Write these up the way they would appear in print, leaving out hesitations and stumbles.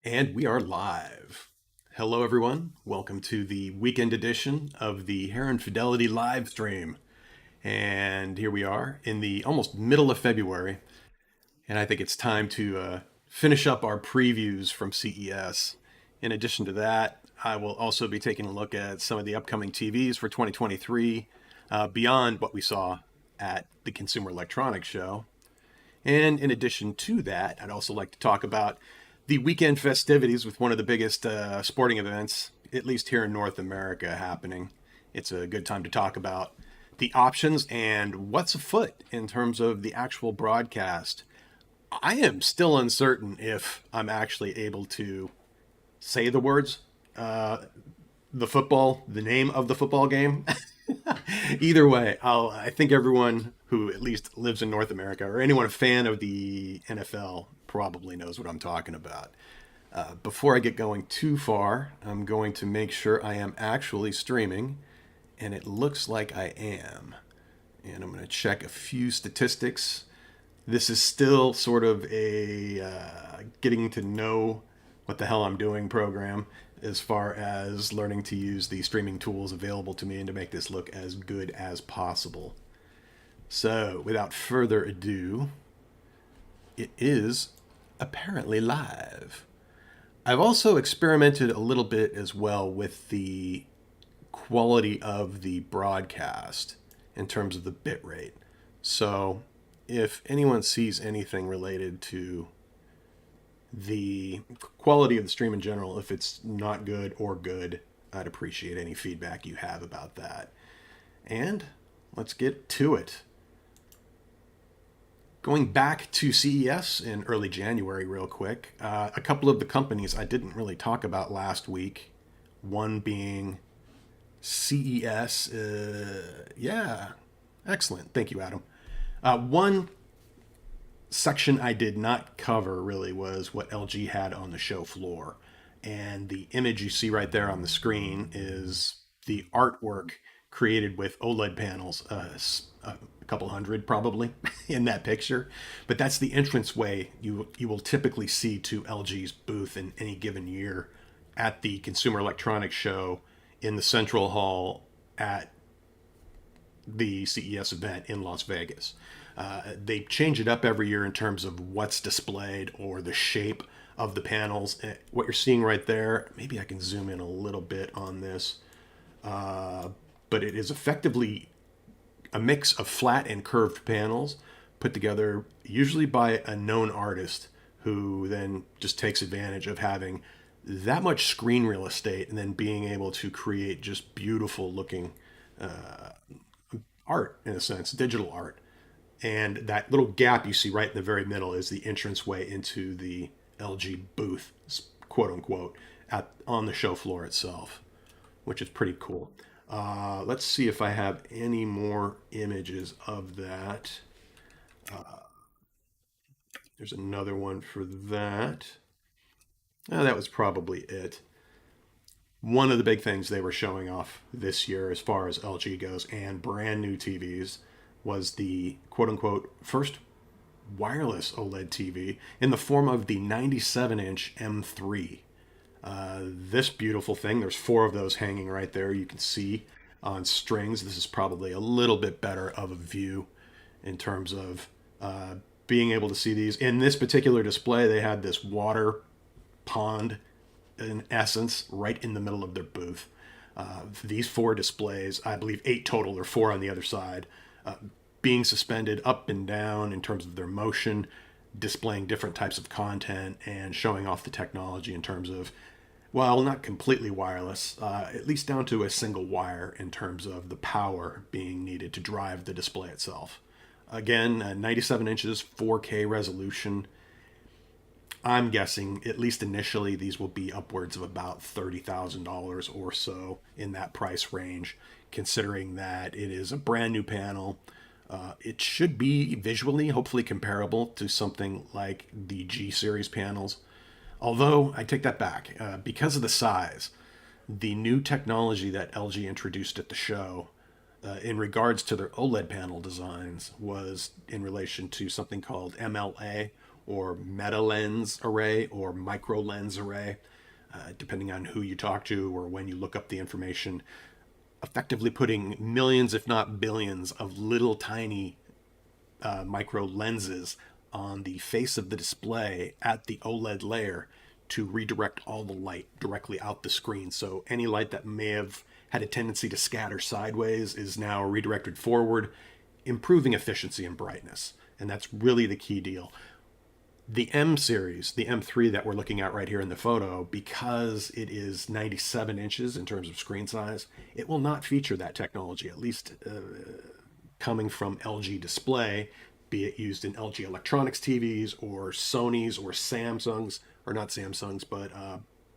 And we are live. Hello, everyone. Welcome to the weekend edition of the Heron Fidelity live stream. And here we are in the almost middle of February. And I think it's time to finish up our previews from CES. In addition to that, I will also be taking a look at some of the upcoming TVs for 2023, beyond what we saw at the Consumer Electronics Show. And in addition to that, I'd also like to talk about the weekend festivities with one of the biggest sporting events, at least here in North America, happening. It's a good time to talk about the options and what's afoot in terms of the actual broadcast. I am still uncertain if I'm actually able to say the words, the name of the football game. Either way, I think everyone who at least lives in North America or anyone a fan of the NFL probably knows what I'm talking about. Before I get going too far, I'm going to make sure I am actually streaming, and it looks like I am. And I'm going to check a few statistics. This is still sort of a getting to know what the hell I'm doing program as far as learning to use the streaming tools available to me and to make this look as good as possible. So, without further ado, it is apparently live. I've also experimented a little bit as well with the quality of the broadcast in terms of the bit rate. So, if anyone sees anything related to the quality of the stream in general, if it's not good or good, I'd appreciate any feedback you have about that. And let's get to it. Going back to CES in early January, real quick, a couple of the companies I didn't really talk about last week, one being CES. Yeah, excellent. Thank you, Adam. One section I did not cover really was what LG had on the show floor. And the image you see right there on the screen is the artwork created with OLED panels, a couple hundred probably in that picture. But that's the entranceway you will typically see to LG's booth in any given year at the Consumer Electronics Show in the Central Hall at the CES event in Las Vegas. They change it up every year in terms of what's displayed or the shape of the panels. What you're seeing right there, maybe I can zoom in a little bit on this, but it is effectively a mix of flat and curved panels put together usually by a known artist who then just takes advantage of having that much screen real estate and then being able to create just beautiful looking art, in a sense, digital art. And that little gap you see right in the very middle is the entranceway into the LG booth, quote unquote, on the show floor itself, which is pretty cool. Let's see if I have any more images of that. There's another one for that. Oh, that was probably it. One of the big things they were showing off this year, as far as LG goes, and brand new TVs, was the quote unquote first wireless OLED TV in the form of the 97-inch M3. This beautiful thing, there's four of those hanging right there. You can see on strings. This is probably a little bit better of a view in terms of being able to see these. In this particular display, they had this water pond, in essence, right in the middle of their booth. These four displays, I believe eight total, or four on the other side, being suspended up and down in terms of their motion, displaying different types of content, and showing off the technology in terms of, well, not completely wireless, at least down to a single wire in terms of the power being needed to drive the display itself. Again, 97 inches, 4K resolution. I'm guessing, at least initially, these will be upwards of about $30,000 or so in that price range, considering that it is a brand new panel. It should be visually, hopefully, comparable to something like the G series panels. Although, I take that back. Because of the size, the new technology that LG introduced at the show in regards to their OLED panel designs was in relation to something called MLA, or meta lens array or micro lens array, depending on who you talk to or when you look up the information, effectively putting millions, if not billions, of little tiny micro lenses on the face of the display at the OLED layer to redirect all the light directly out the screen. So any light that may have had a tendency to scatter sideways is now redirected forward, improving efficiency and brightness. And that's really the key deal. The M series, the M3 that we're looking at right here in the photo, because it is 97 inches in terms of screen size, it will not feature that technology, at least coming from LG Display, be it used in LG Electronics TVs or Sony's or Samsung's, or not Samsung's, but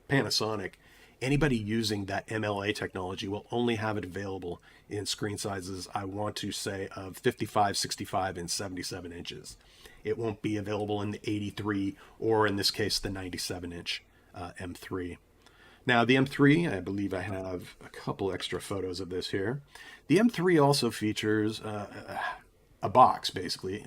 Panasonic. Anybody using that MLA technology will only have it available in screen sizes, I want to say, of 55, 65, and 77 inches. It won't be available in the 83 or, in this case, the 97-inch M3. Now, the M3, I believe I have a couple extra photos of this here. The M3 also features a box, basically,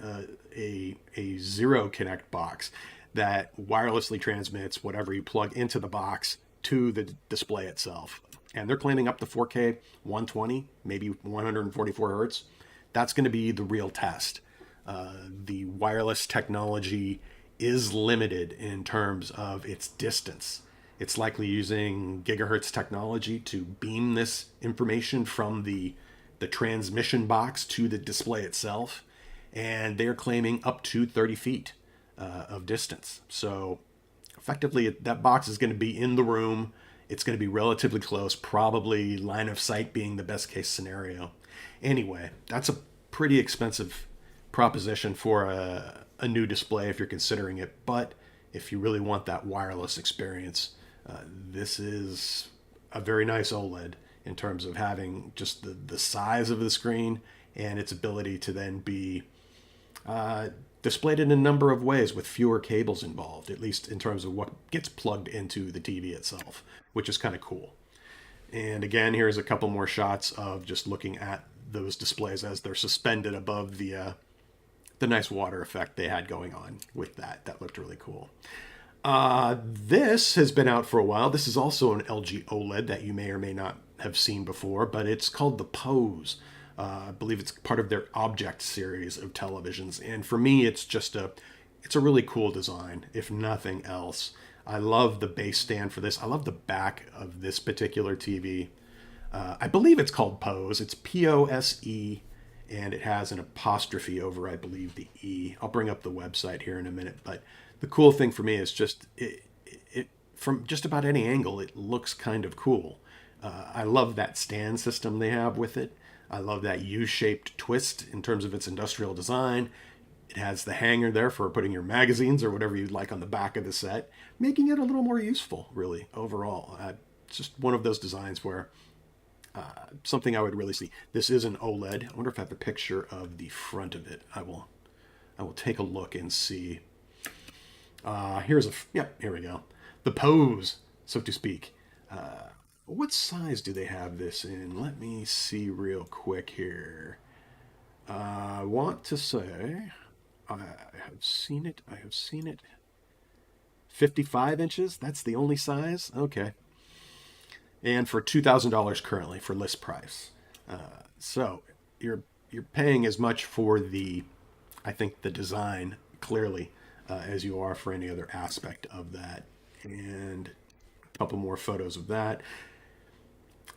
a Zero Connect box that wirelessly transmits whatever you plug into the box to the display itself. And they're claiming up to 4K, 120, maybe 144 hertz. That's going to be the real test. The wireless technology is limited in terms of its distance. It's likely using gigahertz technology to beam this information from the transmission box to the display itself. And they're claiming up to 30 feet of distance. So effectively, that box is going to be in the room. It's going to be relatively close, probably line of sight being the best case scenario. Anyway, that's a pretty expensive proposition for a new display if you're considering it. But if you really want that wireless experience, this is a very nice OLED in terms of having just the size of the screen and its ability to then be displayed in a number of ways with fewer cables involved, at least in terms of what gets plugged into the TV itself, which is kind of cool. And again, here's a couple more shots of just looking at those displays as they're suspended above the nice water effect they had going on with that. That looked really cool. This has been out for a while. This is also an LG OLED that you may or may not have seen before, but it's called the Pose. I believe it's part of their Object series of televisions. And for me, it's a really cool design, if nothing else. I love the base stand for this. I love the back of this particular TV. I believe it's called Pose. It's Pose, and it has an apostrophe over, I believe, the E. I'll bring up the website here in a minute. But the cool thing for me is just it from just about any angle, it looks kind of cool. I love that stand system they have with it. I love that U-shaped twist in terms of its industrial design. It has the hanger there for putting your magazines or whatever you'd like on the back of the set, making it a little more useful, really, overall. It's just one of those designs where something I would really see. This is an OLED. I wonder if I have a picture of the front of it. I will take a look and see. Here we go. The Pose, so to speak. What size do they have this in? Let me see real quick here. I want to say I have seen it. 55 inches. That's the only size. Okay. And for $2,000 currently for list price. So you're paying as much for I think the design clearly as you are for any other aspect of that. And a couple more photos of that.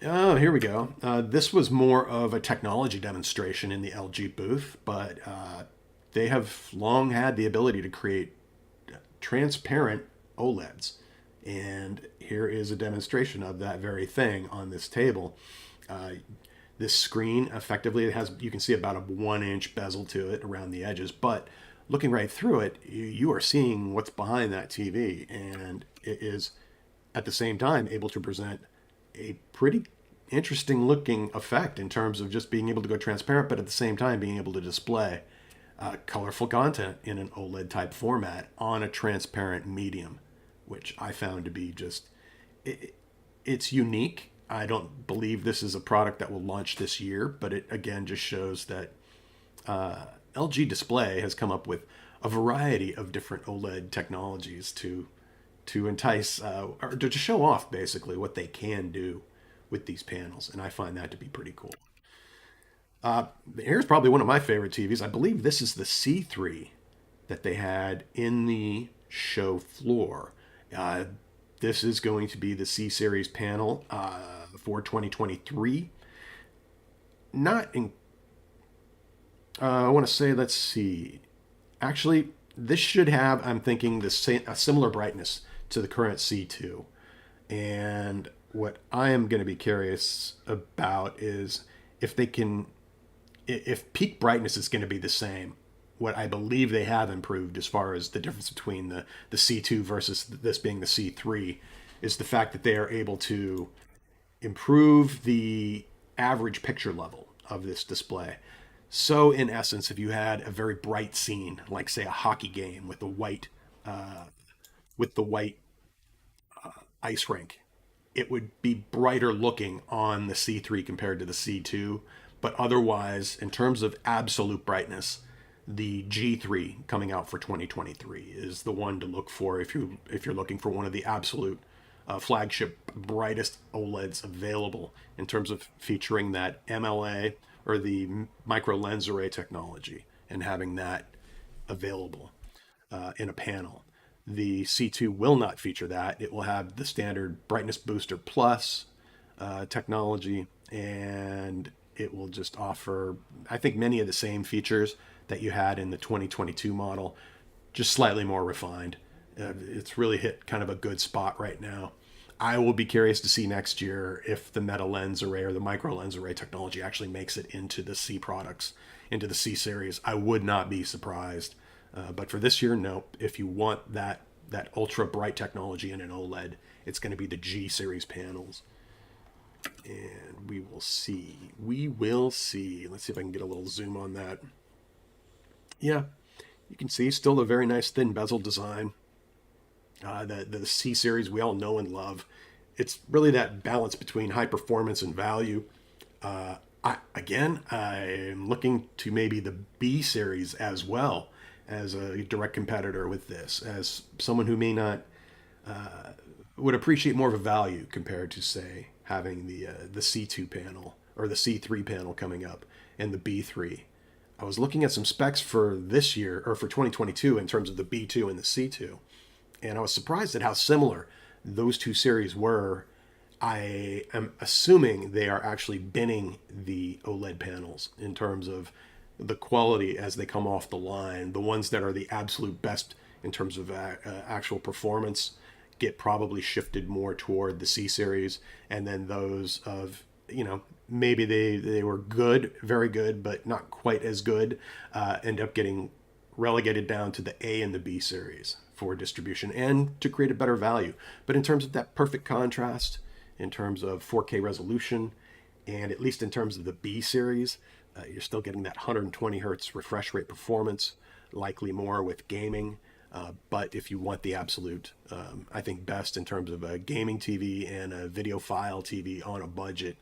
Oh, here we go. This was more of a technology demonstration in the LG booth, but they have long had the ability to create transparent OLEDs. And here is a demonstration of that very thing on this table. This screen effectively you can see about a 1-inch bezel to it around the edges, but looking right through it, you are seeing what's behind that TV, and it is at the same time able to present a pretty interesting looking effect in terms of just being able to go transparent, but at the same time being able to display colorful content in an OLED type format on a transparent medium, which I found to be it's unique. I don't believe this is a product that will launch this year, but it again just shows that LG Display has come up with a variety of different OLED technologies to entice or to show off basically what they can do with these panels, and I find that to be pretty cool. Here's probably one of my favorite TVs. I believe this is the C3 that they had in the show floor. Uh, this is going to be the C series panel for 2023. Not in, I want to say, let's see. Actually, this should have, I'm thinking, a similar brightness to the current C2. And what I am going to be curious about is if they can, if peak brightness is going to be the same. What I believe they have improved as far as the difference between the C2 versus this being the C3 is the fact that they are able to improve the average picture level of this display. So, in essence, if you had a very bright scene, like say a hockey game with the white ice rink, it would be brighter looking on the C3 compared to the C2. But otherwise, in terms of absolute brightness, the G3 coming out for 2023 is the one to look for if you're looking for one of the absolute flagship brightest OLEDs available in terms of featuring that MLA or the micro lens array technology and having that available in a panel. The C2 will not feature that. It will have the standard brightness booster plus technology, and it will just offer, I think, many of the same features that you had in the 2022 model, just slightly more refined. It's really hit kind of a good spot right now. I will be curious to see next year if the meta lens array or the micro lens array technology actually makes it into the C products, into the C series. I would not be surprised. But for this year, no. If you want that ultra bright technology in an OLED, it's going to be the G series panels. And we will see. We will see. Let's see if I can get a little zoom on that. Yeah, you can see still a very nice thin bezel design. The C series we all know and love. It's really that balance between high performance and value. I'm looking to maybe the B series as well as a direct competitor with this, as someone who may not would appreciate more of a value compared to, say, having the C2 panel or the C3 panel coming up and the B3. I was looking at some specs for this year or for 2022 in terms of the B2 and the C2, and I was surprised at how similar those two series were. I am assuming they are actually binning the OLED panels in terms of the quality as they come off the line. The ones that are the absolute best in terms of actual performance get probably shifted more toward the C series, and then those of, maybe they were good, very good, but not quite as good, end up getting relegated down to the A and the B series for distribution and to create a better value. But in terms of that perfect contrast, in terms of 4K resolution, and at least in terms of the B series, you're still getting that 120 hertz refresh rate performance, likely more with gaming. But if you want the absolute, I think, best in terms of a gaming TV and a video file TV on a budget,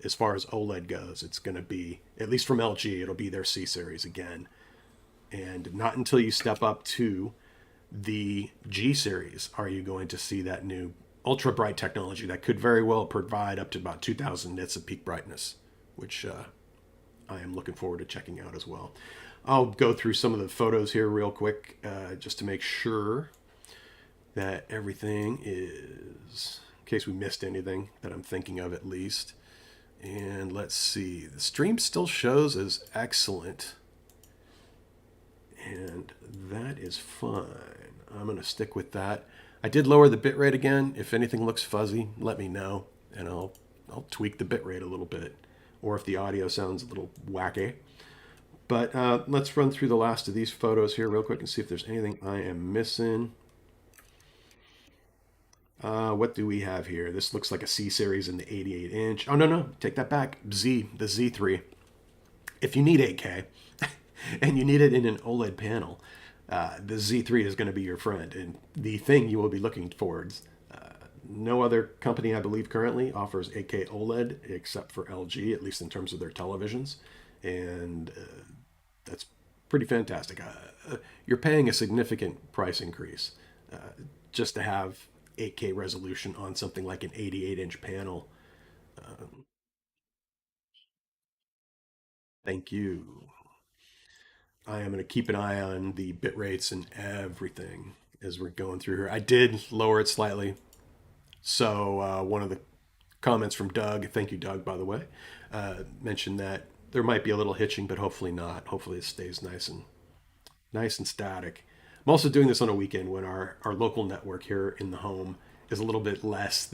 as far as OLED goes, it's going to be, at least from LG, it'll be their C series again. And not until you step up to the G series are you going to see that new ultra bright technology that could very well provide up to about 2,000 nits of peak brightness, which I am looking forward to checking out as well. I'll go through some of the photos here real quick just to make sure that everything is, in case we missed anything that I'm thinking of at least. And let's see, the stream still shows as excellent, and that is fine. I'm going to stick with that. I did lower the bitrate again. If anything looks fuzzy, let me know, and I'll tweak the bitrate a little bit, or if the audio sounds a little wacky. But let's run through the last of these photos here real quick and see if there's anything I am missing. What do we have here? This looks like a C series in the 88-inch. Oh, no, take that back. The Z3. If you need 8K and you need it in an OLED panel, the Z3 is going to be your friend and the thing you will be looking towards. No other company, I believe, currently offers 8K OLED except for LG, at least in terms of their televisions. And that's pretty fantastic. You're paying a significant price increase uh, just to have 8K resolution on something like an 88-inch panel. Thank you. I am going to keep an eye on the bit rates and everything as we're going through here. I did lower it slightly. So one of the comments from Doug, thank you, Doug, by the way, mentioned that there might be a little hitching, but hopefully not. Hopefully it stays nice and static. I'm also doing this on a weekend when our local network here in the home is a little bit less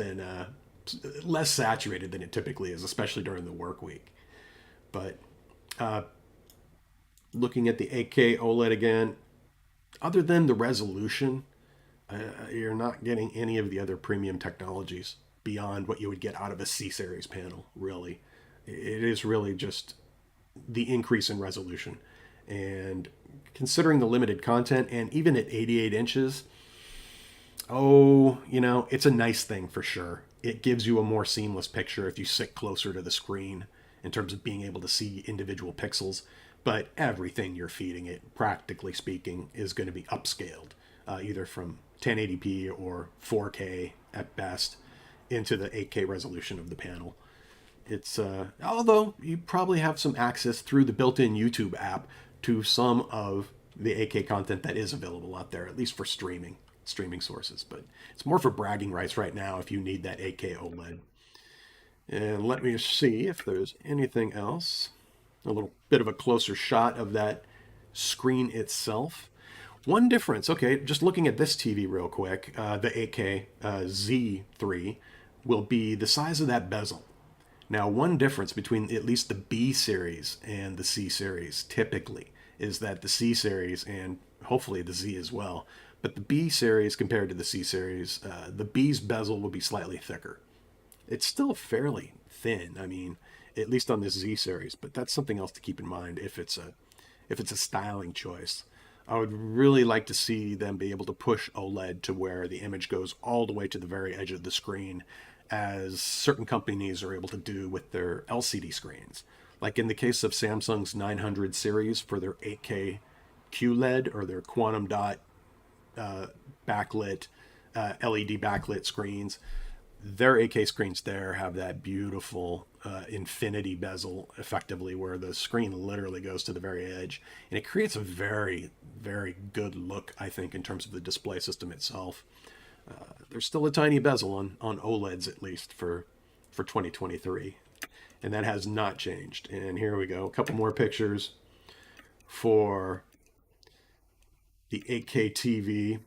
saturated than it typically is, especially during the work week. But uh, looking at the 8K OLED again, other than the resolution, you're not getting any of the other premium technologies beyond what you would get out of a C series panel, really. It is really just the increase in resolution. And considering the limited content, and even at 88 inches, oh, it's a nice thing for sure. It gives you a more seamless picture if you sit closer to the screen in terms of being able to see individual pixels. But everything you're feeding it, practically speaking, is going to be upscaled, either from 1080p or 4K at best into the 8K resolution of the panel. It's although you probably have some access through the built-in YouTube app to some of the 8K content that is available out there, at least for streaming sources. But it's more for bragging rights right now if you need that 8K OLED. And let me see if there's anything else. A little bit of a closer shot of that screen itself. One difference, okay, just looking at this TV real quick, the 8K Z3 will be the size of that bezel. Now, one difference between at least the B series and the C series typically is that the C series, and hopefully the Z as well, but the B series compared to the C series, the B's bezel will be slightly thicker. It's still fairly thin, I mean, at least on this Z series, but that's something else to keep in mind if it's a styling choice. I would really like to see them be able to push OLED to where the image goes all the way to the very edge of the screen, as certain companies are able to do with their LCD screens. Like in the case of Samsung's 900 series for their 8K QLED or their quantum dot backlit LED backlit screens, their 8K screens there have that beautiful infinity bezel, effectively, where the screen literally goes to the very edge, and it creates a very, very good look, I think, in terms of the display system itself. There's still a tiny bezel on OLEDs, at least for 2023, and that has not changed. And here we go, a couple more pictures for the 8K TV.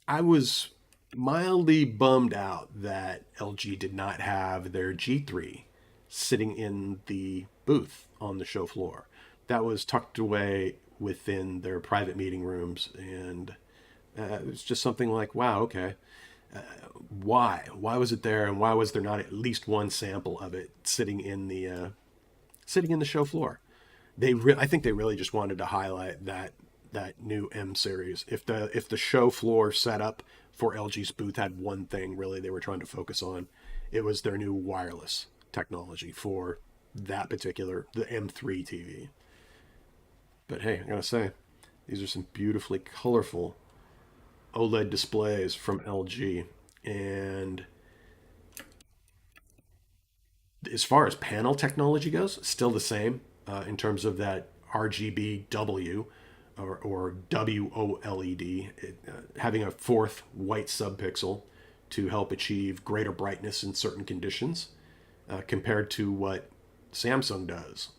I was mildly bummed out that LG did not have their G3 sitting in the booth on the show floor. That was tucked away within their private meeting rooms, and it was just something like, wow, okay, why? Why was it there, and why was there not at least one sample of it sitting in the show floor? I think they really just wanted to highlight that new M series. If the show floor setup for LG's booth had one thing really they were trying to focus on, it was their new wireless technology for that particular the M3 TV. But hey, I gotta say, these are some beautifully colorful OLED displays from LG. And as far as panel technology goes, still the same in terms of that RGBW or WOLED, having a fourth white subpixel to help achieve greater brightness in certain conditions, compared to what Samsung does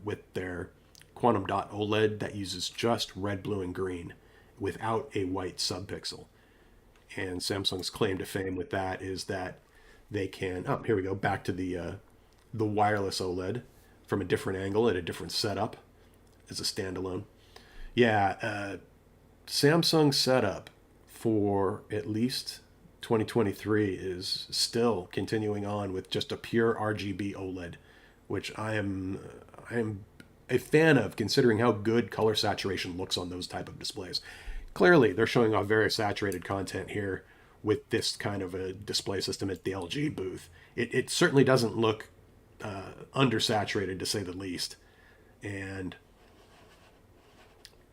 with their quantum dot OLED that uses just red, blue, and green without a white subpixel. And Samsung's claim to fame with that is that they can. Oh, here we go. Back to the wireless OLED from a different angle at a different setup as a standalone. Yeah, Samsung's setup for at least 2023 is still continuing on with just a pure RGB OLED, which I am a fan of, considering how good color saturation looks on those type of displays. Clearly, they're showing off very saturated content here with this kind of a display system at the LG booth. It certainly doesn't look undersaturated, to say the least. And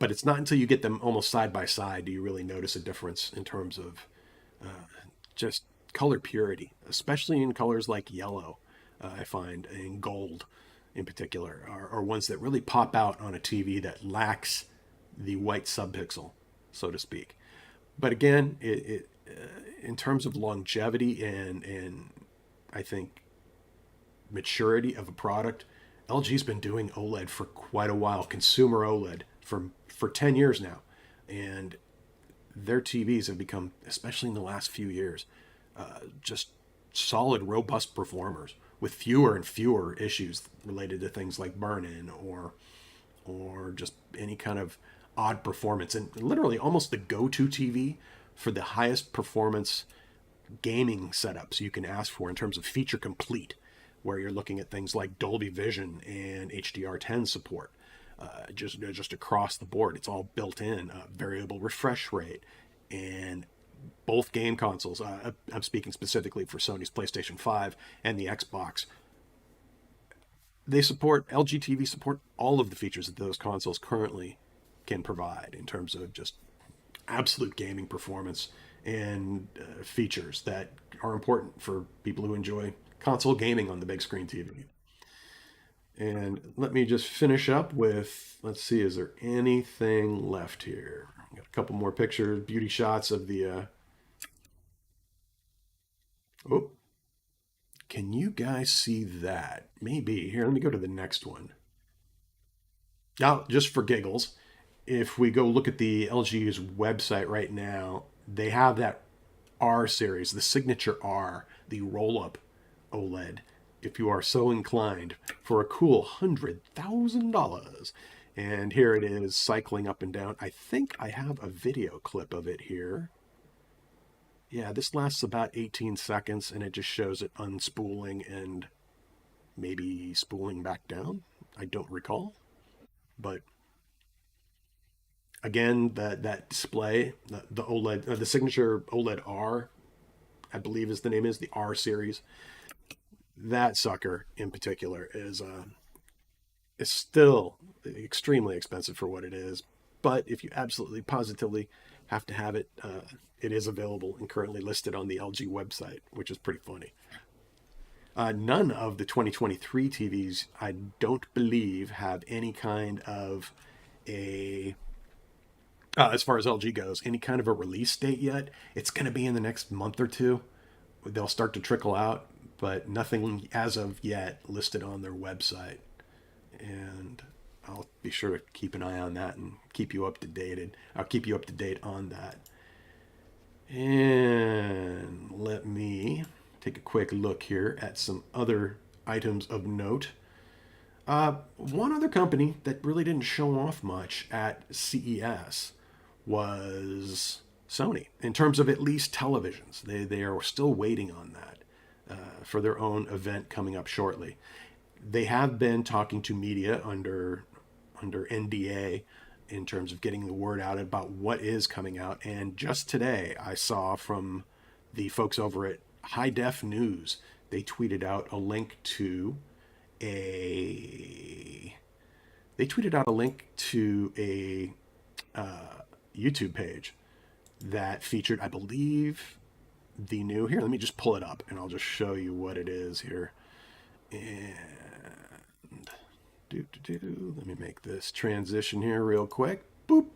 But it's not until you get them almost side by side do you really notice a difference in terms of just color purity, especially in colors like yellow. I find in gold, in particular, are ones that really pop out on a TV that lacks the white subpixel, so to speak. But again, in terms of longevity and I think maturity of a product, LG's been doing OLED for quite a while, consumer OLED for 10 years now, and their TVs have become, especially in the last few years, just solid, robust performers with fewer and fewer issues related to things like burn-in or just any kind of odd performance. And literally, almost the go-to TV for the highest performance gaming setups you can ask for in terms of feature complete, where you're looking at things like Dolby Vision and HDR10 support. Just across the board, it's all built in. Variable refresh rate, and both game consoles. I'm speaking specifically for Sony's PlayStation 5 and the Xbox. They support LG TV support all of the features that those consoles currently can provide in terms of just absolute gaming performance and features that are important for people who enjoy console gaming on the big screen TV. And let me just finish up with, let's see, is there anything left here? Got a couple more pictures, beauty shots of the. Oh, can you guys see that? Maybe. Here, let me go to the next one. Now, just for giggles, if we go look at the LG's website right now, they have that R series, the signature R, the roll up OLED, if you are so inclined, for a cool $100,000. And here it is cycling up and down. I think I have a video clip of it here. Yeah, this lasts about 18 seconds and it just shows it unspooling and maybe spooling back down. I don't recall. But again, that display, the OLED, the signature OLED R, I believe is the name is the R series. That sucker in particular is still extremely expensive for what it is. But if you absolutely positively have to have it, it is available and currently listed on the LG website, which is pretty funny. None of the 2023 TVs, I don't believe, have any kind of a as far as LG goes, any kind of a release date yet. It's going to be in the next month or two. They'll start to trickle out, but nothing as of yet listed on their website. And I'll be sure to keep an eye on that and keep you up to date. And I'll keep you up to date on that. And let me take a quick look here at some other items of note. One other company that really didn't show off much at CES was Sony, in terms of at least televisions. They are still waiting on that for their own event coming up shortly. They have been talking to media under NDA in terms of getting the word out about what is coming out. And just today, I saw from the folks over at High Def News, they tweeted out a link to a YouTube page that featured, I believe, the new. Here, let me just pull it up, and I'll just show you what it is here. And let me make this transition here real quick. Boop.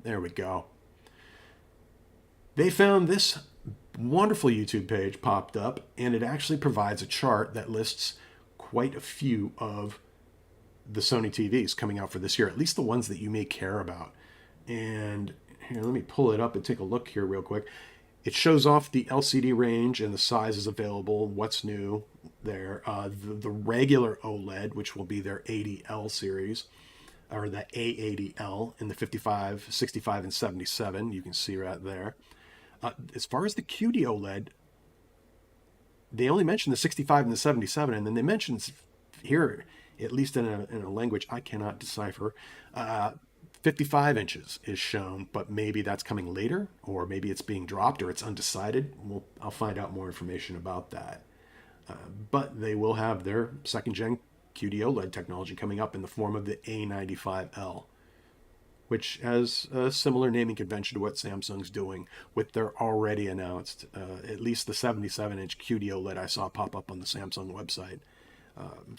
There we go. They found this wonderful YouTube page popped up, and it actually provides a chart that lists quite a few of the Sony TVs coming out for this year, at least the ones that you may care about. And here, let me pull it up and take a look here real quick. It shows off the LCD range and the sizes available, what's new there. The regular OLED, which will be their 80L series, or the A80L in the 55, 65, and 77. You can see right there. As far as the QD-OLED, they only mention the 65 and the 77, and then they mention here, at least in a language I cannot decipher, 55 inches is shown, but maybe that's coming later, or maybe it's being dropped, or it's undecided. I'll find out more information about that. But they will have their second gen QD-OLED technology coming up in the form of the A95L. which has a similar naming convention to what Samsung's doing with their already announced, at least the 77-inch QD OLED I saw pop up on the Samsung website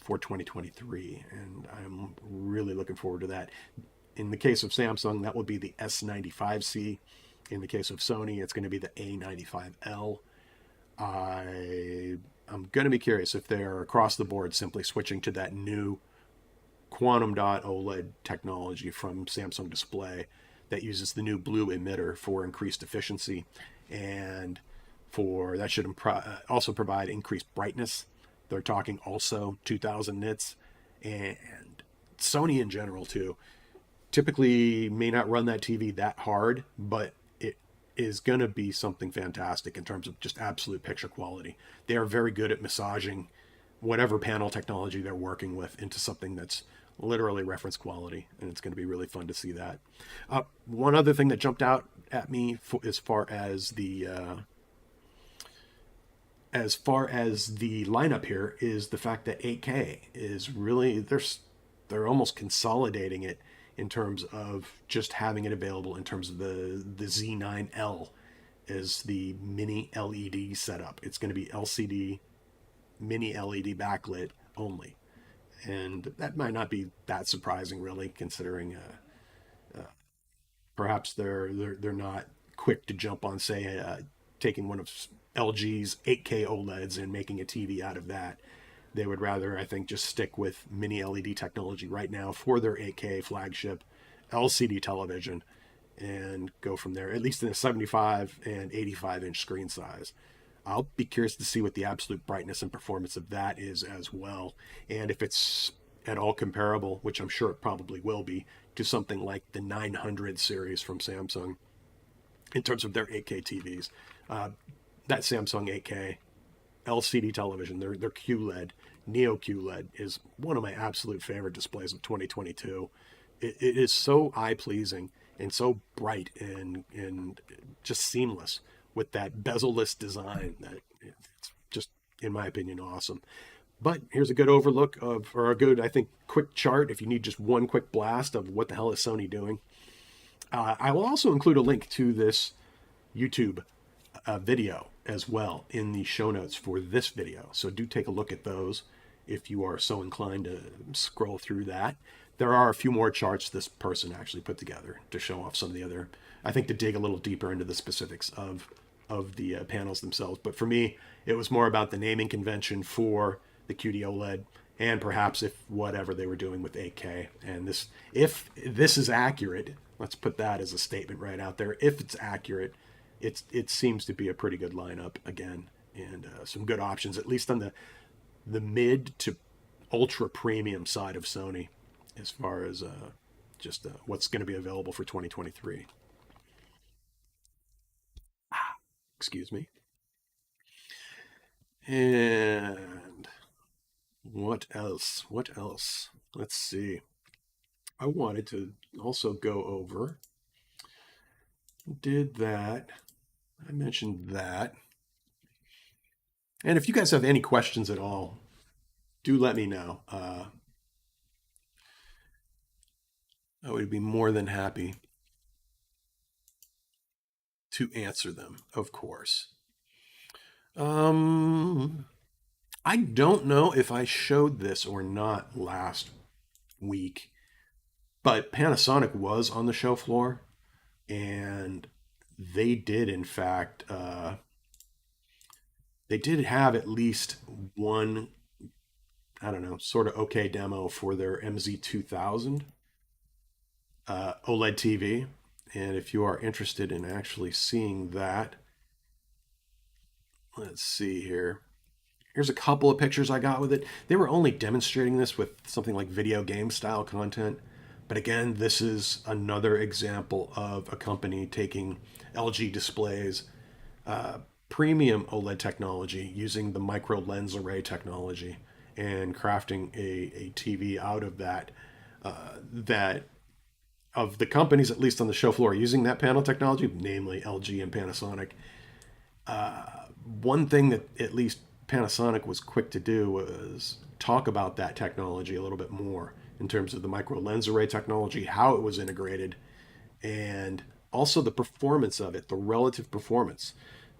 for 2023, and I'm really looking forward to that. In the case of Samsung, that will be the S95C. In the case of Sony, it's going to be the A95L. I'm going to be curious if they're across the board simply switching to that new quantum dot OLED technology from Samsung Display that uses the new blue emitter for increased efficiency, and for that should also provide increased brightness. They're talking also 2000 nits, and Sony in general too. Typically may not run that TV that hard, but it is going to be something fantastic in terms of just absolute picture quality. They are very good at massaging whatever panel technology they're working with into something that's literally reference quality, and it's going to be really fun to see that. One other thing that jumped out at me as far as the lineup here is the fact that 8K is really they're almost consolidating it in terms of just having it available in terms of the Z9L is the mini LED setup. It's going to be LCD mini LED backlit only, and that might not be that surprising really, considering perhaps they're not quick to jump on, say, taking one of LG's 8K OLEDs and making a TV out of that. They would rather, I think, just stick with mini LED technology right now for their 8K flagship LCD television and go from there, at least in a 75 and 85 inch screen size. I'll be curious to see what the absolute brightness and performance of that is as well. And if it's at all comparable, which I'm sure it probably will be, to something like the 900 series from Samsung in terms of their 8K TVs. That Samsung 8K LCD television, their QLED, Neo QLED, is one of my absolute favorite displays of 2022. It is so eye pleasing and so bright and just seamless with that bezel-less design that it's just, in my opinion, awesome. But here's a good overlook of, or a good, I think, quick chart if you need just one quick blast of what the hell is Sony doing. I will also include a link to this YouTube video as well in the show notes for this video. So do take a look at those if you are so inclined to scroll through that. There are a few more charts this person actually put together to show off some of the other, I think, to dig a little deeper into the specifics of the panels themselves. But for me, it was more about the naming convention for the QD-OLED and perhaps if whatever they were doing with 8K. And this, if this is accurate, let's put that as a statement right out there. If it's accurate, it seems to be a pretty good lineup again, and some good options, at least on the mid to ultra premium side of Sony, as far as just what's going to be available for 2023. Excuse me. And what else? What else? Let's see. I wanted to also go over. Did that. I mentioned that. And if you guys have any questions at all, do let me know. I would be more than happy to answer them, of course. Um, I don't know if I showed this or not last week, but Panasonic was on the show floor, and they did, in fact, they did have at least one, I don't know, sort of okay demo for their MZ2000 OLED TV. And if you are interested in actually seeing that, let's see here. Here's a couple of pictures I got with it. They were only demonstrating this with something like video game style content. But again, this is another example of a company taking LG displays, premium OLED technology, using the micro lens array technology, and crafting a TV out of that. That of the companies, at least on the show floor, using that panel technology, namely LG and Panasonic. One thing that at least Panasonic was quick to do was talk about that technology a little bit more in terms of the micro lens array technology, how it was integrated, and also the performance of it, the relative performance.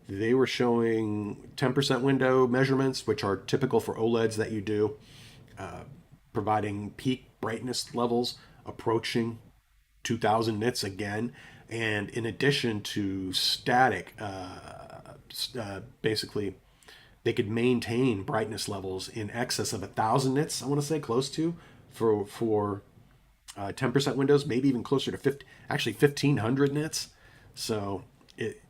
They were showing 10% window measurements, which are typical for OLEDs that you do, providing peak brightness levels approaching 2000 nits again. And in addition to static, basically, they could maintain brightness levels in excess of 1000 nits. I want to say close to for 10% windows, maybe even closer to 50, actually 1500 nits. So it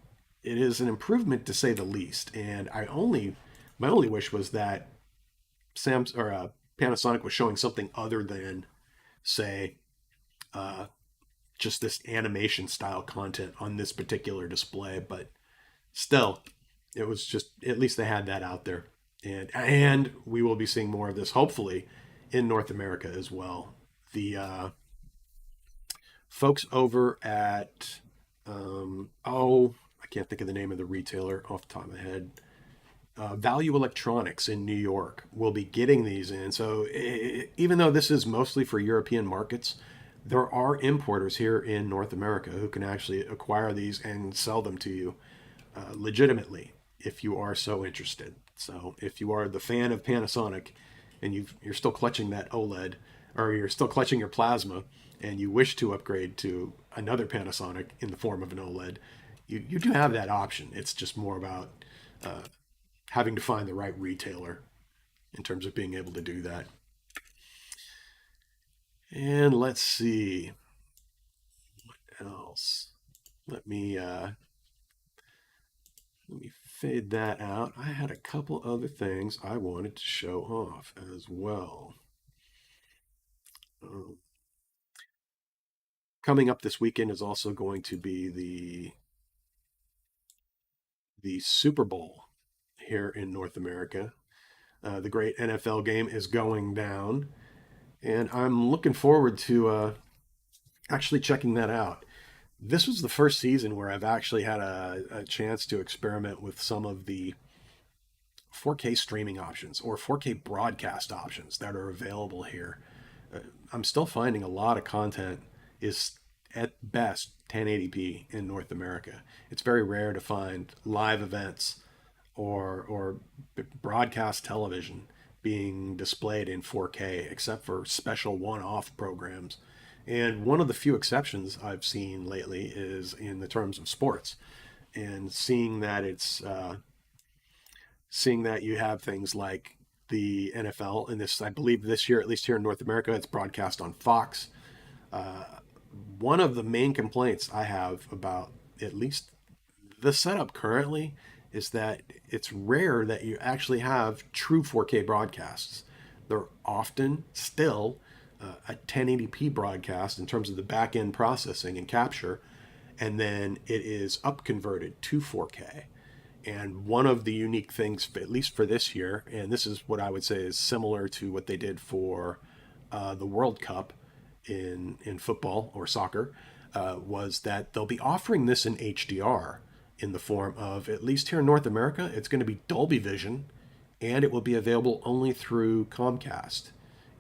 is an improvement to say the least. And my only wish was that Panasonic was showing something other than say just this animation style content on this particular display. But still, it was just at least they had that out there, and we will be seeing more of this hopefully in North America as well. The folks over at I can't think of the name of the retailer off the top of my head. Value Electronics in New York will be getting these in. So even though this is mostly for European markets, there are importers here in North America who can actually acquire these and sell them to you legitimately if you are so interested. So if you are the fan of Panasonic and you're still clutching that OLED or you're still clutching your plasma and you wish to upgrade to another Panasonic in the form of an OLED, you do have that option. It's just more about having to find the right retailer in terms of being able to do that. And let's see what else. Let me let me fade that out. I had a couple other things I wanted to show off as well. Um, Coming up this weekend is also going to be the Super Bowl here in North America. The great NFL game is going down, and I'm looking forward to actually checking that out. This was the first season where I've actually had a chance to experiment with some of the 4K streaming options or 4K broadcast options that are available here. I'm still finding a lot of content is at best 1080p in North America. It's very rare to find live events or broadcast television being displayed in 4K except for special one-off programs. And one of the few exceptions I've seen lately is in the terms of sports, and seeing that you have things like the NFL, and this I believe this year, at least here in North America, it's broadcast on Fox. Uh, One of the main complaints I have about at least the setup currently is that it's rare that you actually have true 4K broadcasts. They're often still a 1080p broadcast in terms of the back end processing and capture, and then it is up converted to 4K. And one of the unique things, at least for this year, and this is what I would say is similar to what they did for the World Cup in football or soccer, was that they'll be offering this in HDR in the form of, at least here in North America, it's going to be Dolby Vision, and it will be available only through Comcast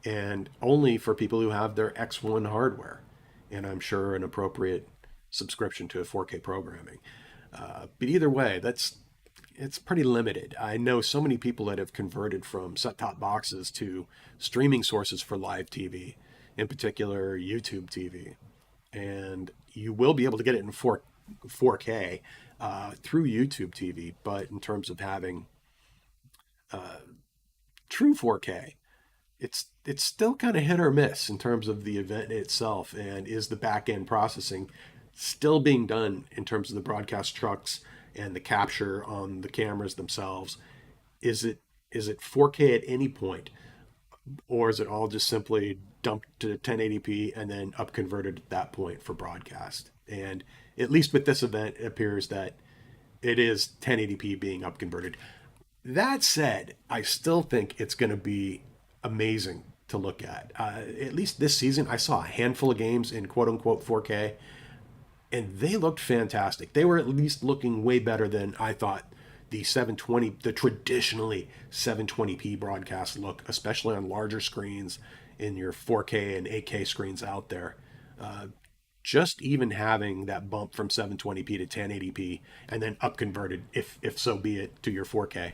and only for people who have their X1 hardware, and I'm sure an appropriate subscription to 4K programming. But either way, it's pretty limited. I know so many people that have converted from set-top boxes to streaming sources for live TV, in particular YouTube TV, and you will be able to get it in 4K through YouTube TV. But in terms of having true 4K, it's still kind of hit or miss in terms of the event itself, and is the back end processing still being done in terms of the broadcast trucks and the capture on the cameras themselves. Is it 4K at any point, or is it all just simply dumped to 1080p and then up converted at that point for broadcast? And at least with this event, it appears that it is 1080p being up converted. That said, I still think it's going to be amazing to look at. At least this season, I saw a handful of games in quote unquote 4K, and they looked fantastic. They were at least looking way better than I thought the traditionally 720p broadcast look, especially on larger screens in your 4K and 8K screens out there. just even having that bump from 720p to 1080p and then up converted, if so be it, to your 4K,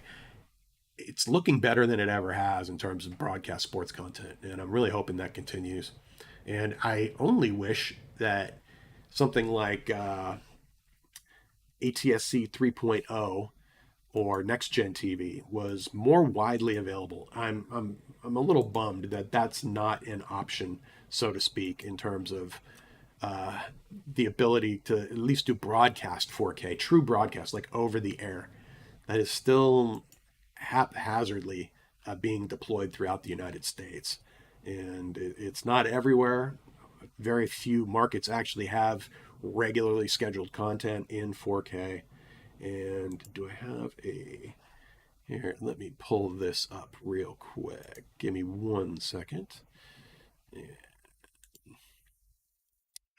it's looking better than it ever has in terms of broadcast sports content. And I'm really hoping that continues. And I only wish that something like ATSC 3.0 or next gen TV was more widely available. I'm a little bummed that that's not an option, so to speak, in terms of uh, the ability to at least do broadcast 4K, true broadcast, like over the air. That is still haphazardly being deployed throughout the United States, and it's not everywhere. Very few markets actually have regularly scheduled content in 4K. And do I have a here? Let me pull this up real quick. Give me 1 second.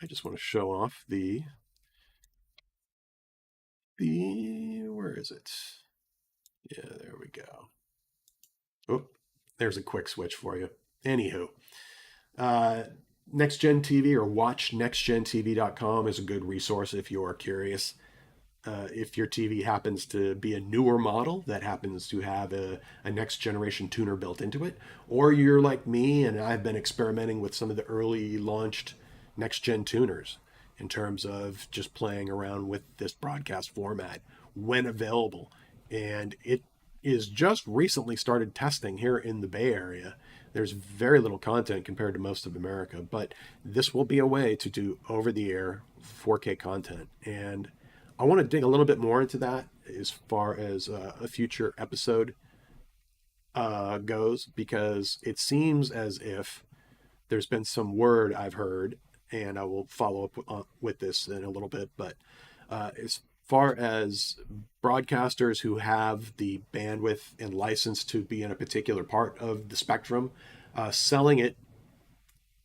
I just want to show off the where is it? Yeah, there we go. Oh, there's a quick switch for you. Anywho, uh, Next Gen TV or watchnextgentv.com is a good resource if you are curious. If your TV happens to be a newer model that happens to have a next generation tuner built into it, or you're like me and I've been experimenting with some of the early launched next gen tuners in terms of just playing around with this broadcast format when available. And it is just recently started testing here in the Bay Area. There's very little content compared to most of America, but this will be a way to do over the air 4K content. And I want to dig a little bit more into that as far as a future episode goes, because it seems as if there's been some word I've heard, and I will follow up with this in a little bit. But as far as broadcasters who have the bandwidth and license to be in a particular part of the spectrum, selling it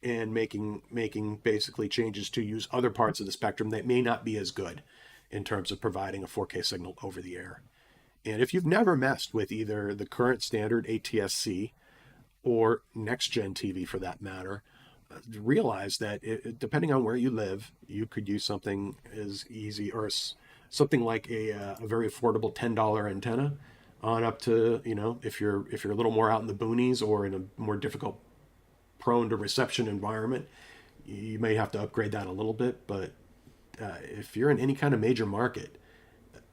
and making basically changes to use other parts of the spectrum that may not be as good in terms of providing a 4K signal over the air. And if you've never messed with either the current standard ATSC or next gen TV for that matter, realize that depending on where you live, you could use something as easy or something like a very affordable $10 antenna on up to, if you're a little more out in the boonies or in a more difficult prone to reception environment, you may have to upgrade that a little bit. But if you're in any kind of major market,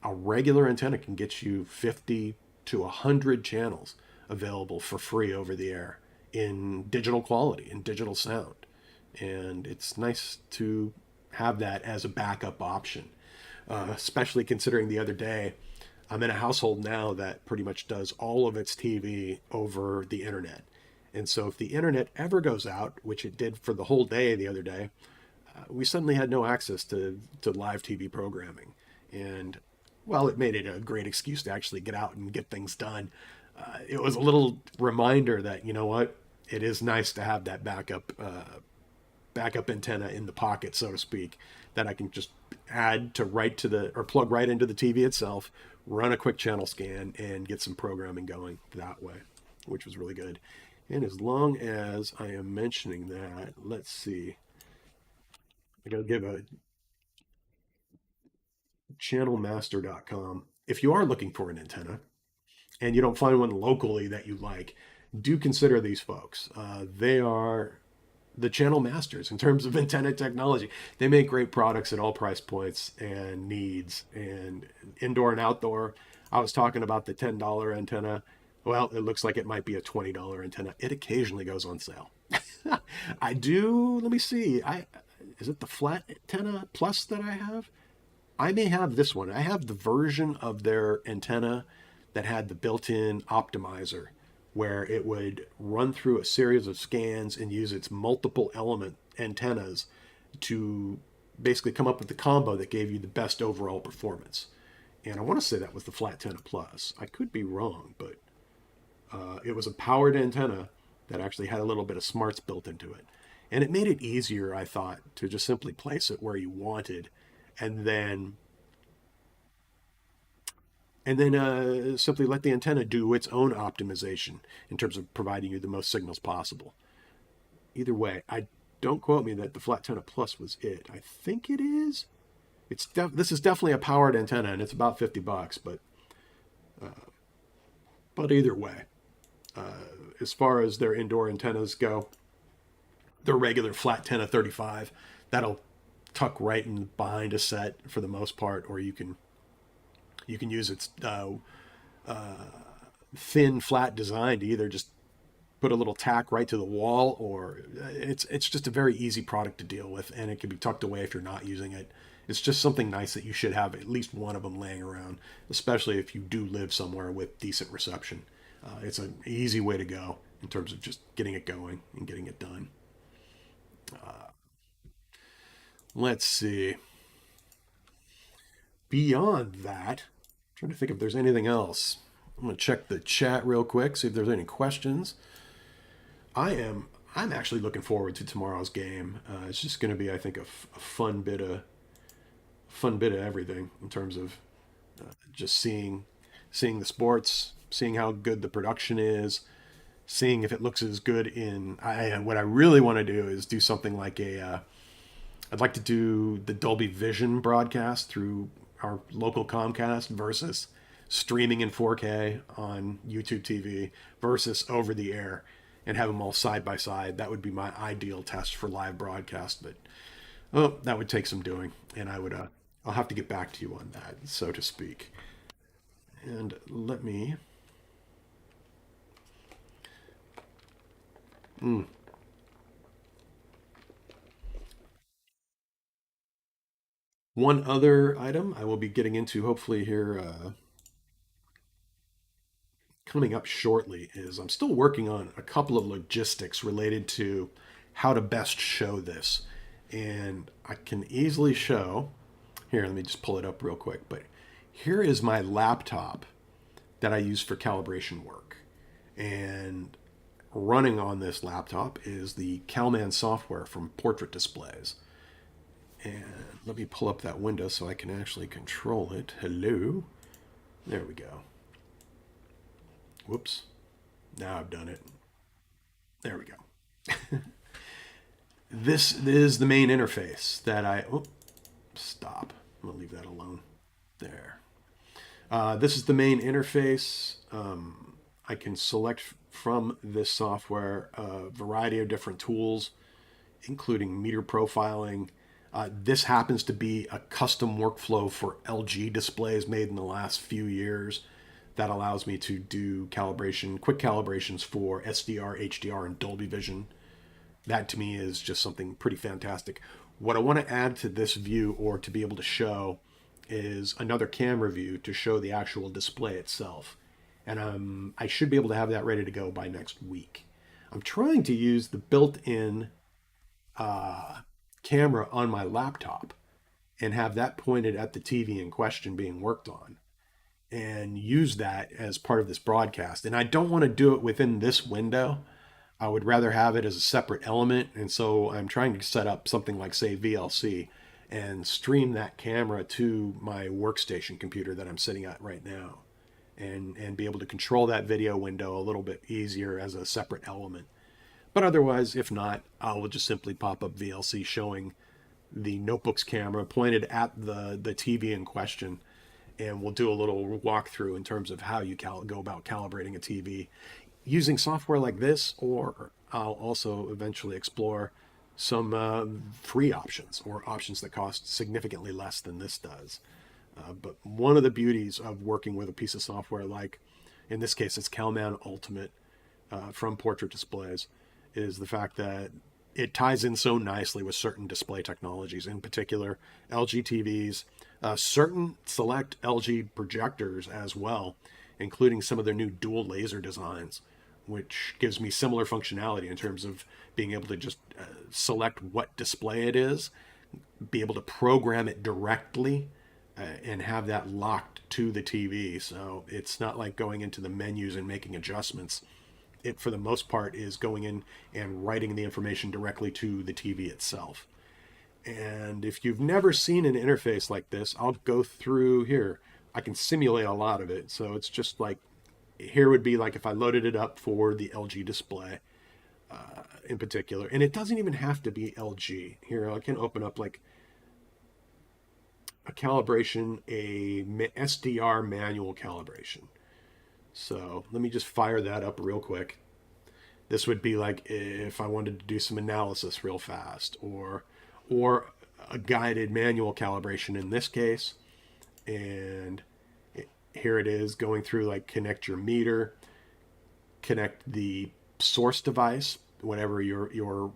a regular antenna can get you 50 to 100 channels available for free over the air in digital quality, in digital sound. And it's nice to have that as a backup option, especially considering the other day I'm in a household now that pretty much does all of its TV over the internet. And so if the internet ever goes out, which it did for the whole day the other day, we suddenly had no access to live TV programming. And while it made it a great excuse to actually get out and get things done, it was a little reminder that, you know what, it is nice to have that backup antenna in the pocket, so to speak, that I can just add to right to the or plug right into the TV itself, run a quick channel scan, and get some programming going that way, which was really good. And as long as I am mentioning that, let's see. I gotta give a channelmaster.com. If you are looking for an antenna and you don't find one locally that you like, do consider these folks. They are the channel masters in terms of antenna technology. They make great products at all price points and needs, and indoor and outdoor. I was talking about the $10 antenna. Well, it looks like it might be a $20 antenna. It occasionally goes on sale. I do. Let me see. Is it the flat antenna plus that I have? I may have this one. I have the version of their antenna that had the built-in optimizer where it would run through a series of scans and use its multiple element antennas to basically come up with the combo that gave you the best overall performance. And I want to say that was the Flat Antenna Plus. I could be wrong, but it was a powered antenna that actually had a little bit of smarts built into it. And it made it easier, I thought, to just simply place it where you wanted and then simply let the antenna do its own optimization in terms of providing you the most signals possible. Either way, I don't quote me that the Flat Antenna Plus was it. I think it is. This is definitely a powered antenna, and it's about $50. But either way, as far as their indoor antennas go, their regular Flat Antenna 35 that'll tuck right in behind a set for the most part, or you can use its thin flat design to either just put a little tack right to the wall, or it's just a very easy product to deal with, and it can be tucked away if you're not using it. It's just something nice that you should have at least one of them laying around, especially if you do live somewhere with decent reception. It's an easy way to go in terms of just getting it going and getting it done. Let's see. Beyond that, I'm trying to think if there's anything else. I'm going to check the chat real quick, see if there's any questions. I'm actually looking forward to tomorrow's game. It's just going to be, I think, a fun bit of everything in terms of just seeing the sports, seeing how good the production is, seeing if it looks as good in. What I really want to do is do something like I'd like to do the Dolby Vision broadcast through our local Comcast versus streaming in 4K on YouTube TV versus over the air and have them all side by side. That would be my ideal test for live broadcast, but that would take some doing, and I'll have to get back to you on that, so to speak. And let me. Mm, One other item I will be getting into hopefully here coming up shortly is I'm still working on a couple of logistics related to how to best show this. And I can easily show here, let me just pull it up real quick. But here is my laptop that I use for calibration work. And running on this laptop is the Calman software from Portrait Displays. And let me pull up that window so I can actually control it. Hello. There we go. Whoops. Now I've done it. There we go. This is the main interface that stop. I'm going to leave that alone. There. This is the main interface. I can select from this software a variety of different tools, including meter profiling. This happens to be a custom workflow for LG displays made in the last few years that allows me to do quick calibrations for SDR, HDR, and Dolby Vision. That to me is just something pretty fantastic. What I want to add to this view, or to be able to show, is another camera view to show the actual display itself. And I should be able to have that ready to go by next week. I'm trying to use the built-in camera on my laptop and have that pointed at the TV in question being worked on, and use that as part of this broadcast. And I don't want to do it within this window. I would rather have it as a separate element. And so I'm trying to set up something like, say, VLC and stream that camera to my workstation computer that I'm sitting at right now, and be able to control that video window a little bit easier as a separate element. But otherwise, if not, I will just simply pop up VLC showing the notebook's camera pointed at the TV in question, and we'll do a little walkthrough in terms of how you go about calibrating a TV using software like this, or I'll also eventually explore some free options or options that cost significantly less than this does. But one of the beauties of working with a piece of software like, in this case, it's Calman Ultimate from Portrait Displays, is the fact that it ties in so nicely with certain display technologies, in particular LG TVs, certain select LG projectors as well, including some of their new dual laser designs, which gives me similar functionality in terms of being able to just select what display it is, be able to program it directly, and have that locked to the TV. So it's not like going into the menus and making adjustments. It, for the most part, is going in and writing the information directly to the TV itself. And if you've never seen an interface like this, I'll go through here. I can simulate a lot of it. So it's just like, here would be like if I loaded it up for the LG display. in particular. And it doesn't even have to be LG. Here, I can open up like a calibration, a SDR manual calibration. So let me just fire that up real quick. This would be like if I wanted to do some analysis real fast, or a guided manual calibration in this case. And here it is going through like connect your meter, connect the source device, whatever your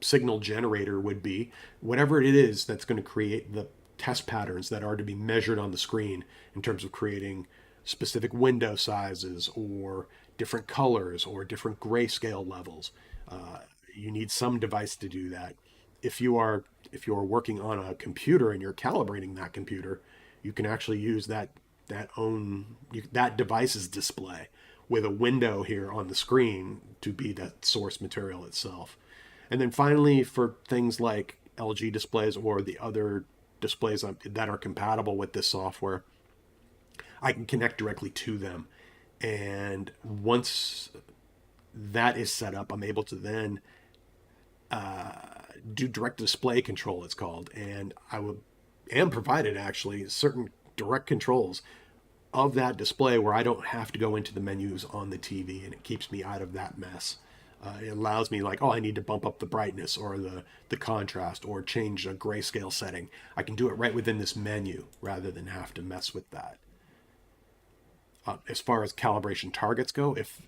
signal generator would be, whatever it is that's going to create the test patterns that are to be measured on the screen in terms of creating specific window sizes or different colors or different grayscale levels. You need some device to do that. If you are working on a computer and you're calibrating that computer, you can actually use that device's display with a window here on the screen to be that source material itself. And then finally, for things like LG displays or the other displays that are compatible with this software, I can connect directly to them. And once that is set up, I'm able to then do direct display control, it's called. And am provided actually certain direct controls of that display where I don't have to go into the menus on the TV, and it keeps me out of that mess. It allows me like, oh, I need to bump up the brightness or the contrast or change a grayscale setting. I can do it right within this menu rather than have to mess with that. As far as calibration targets go, if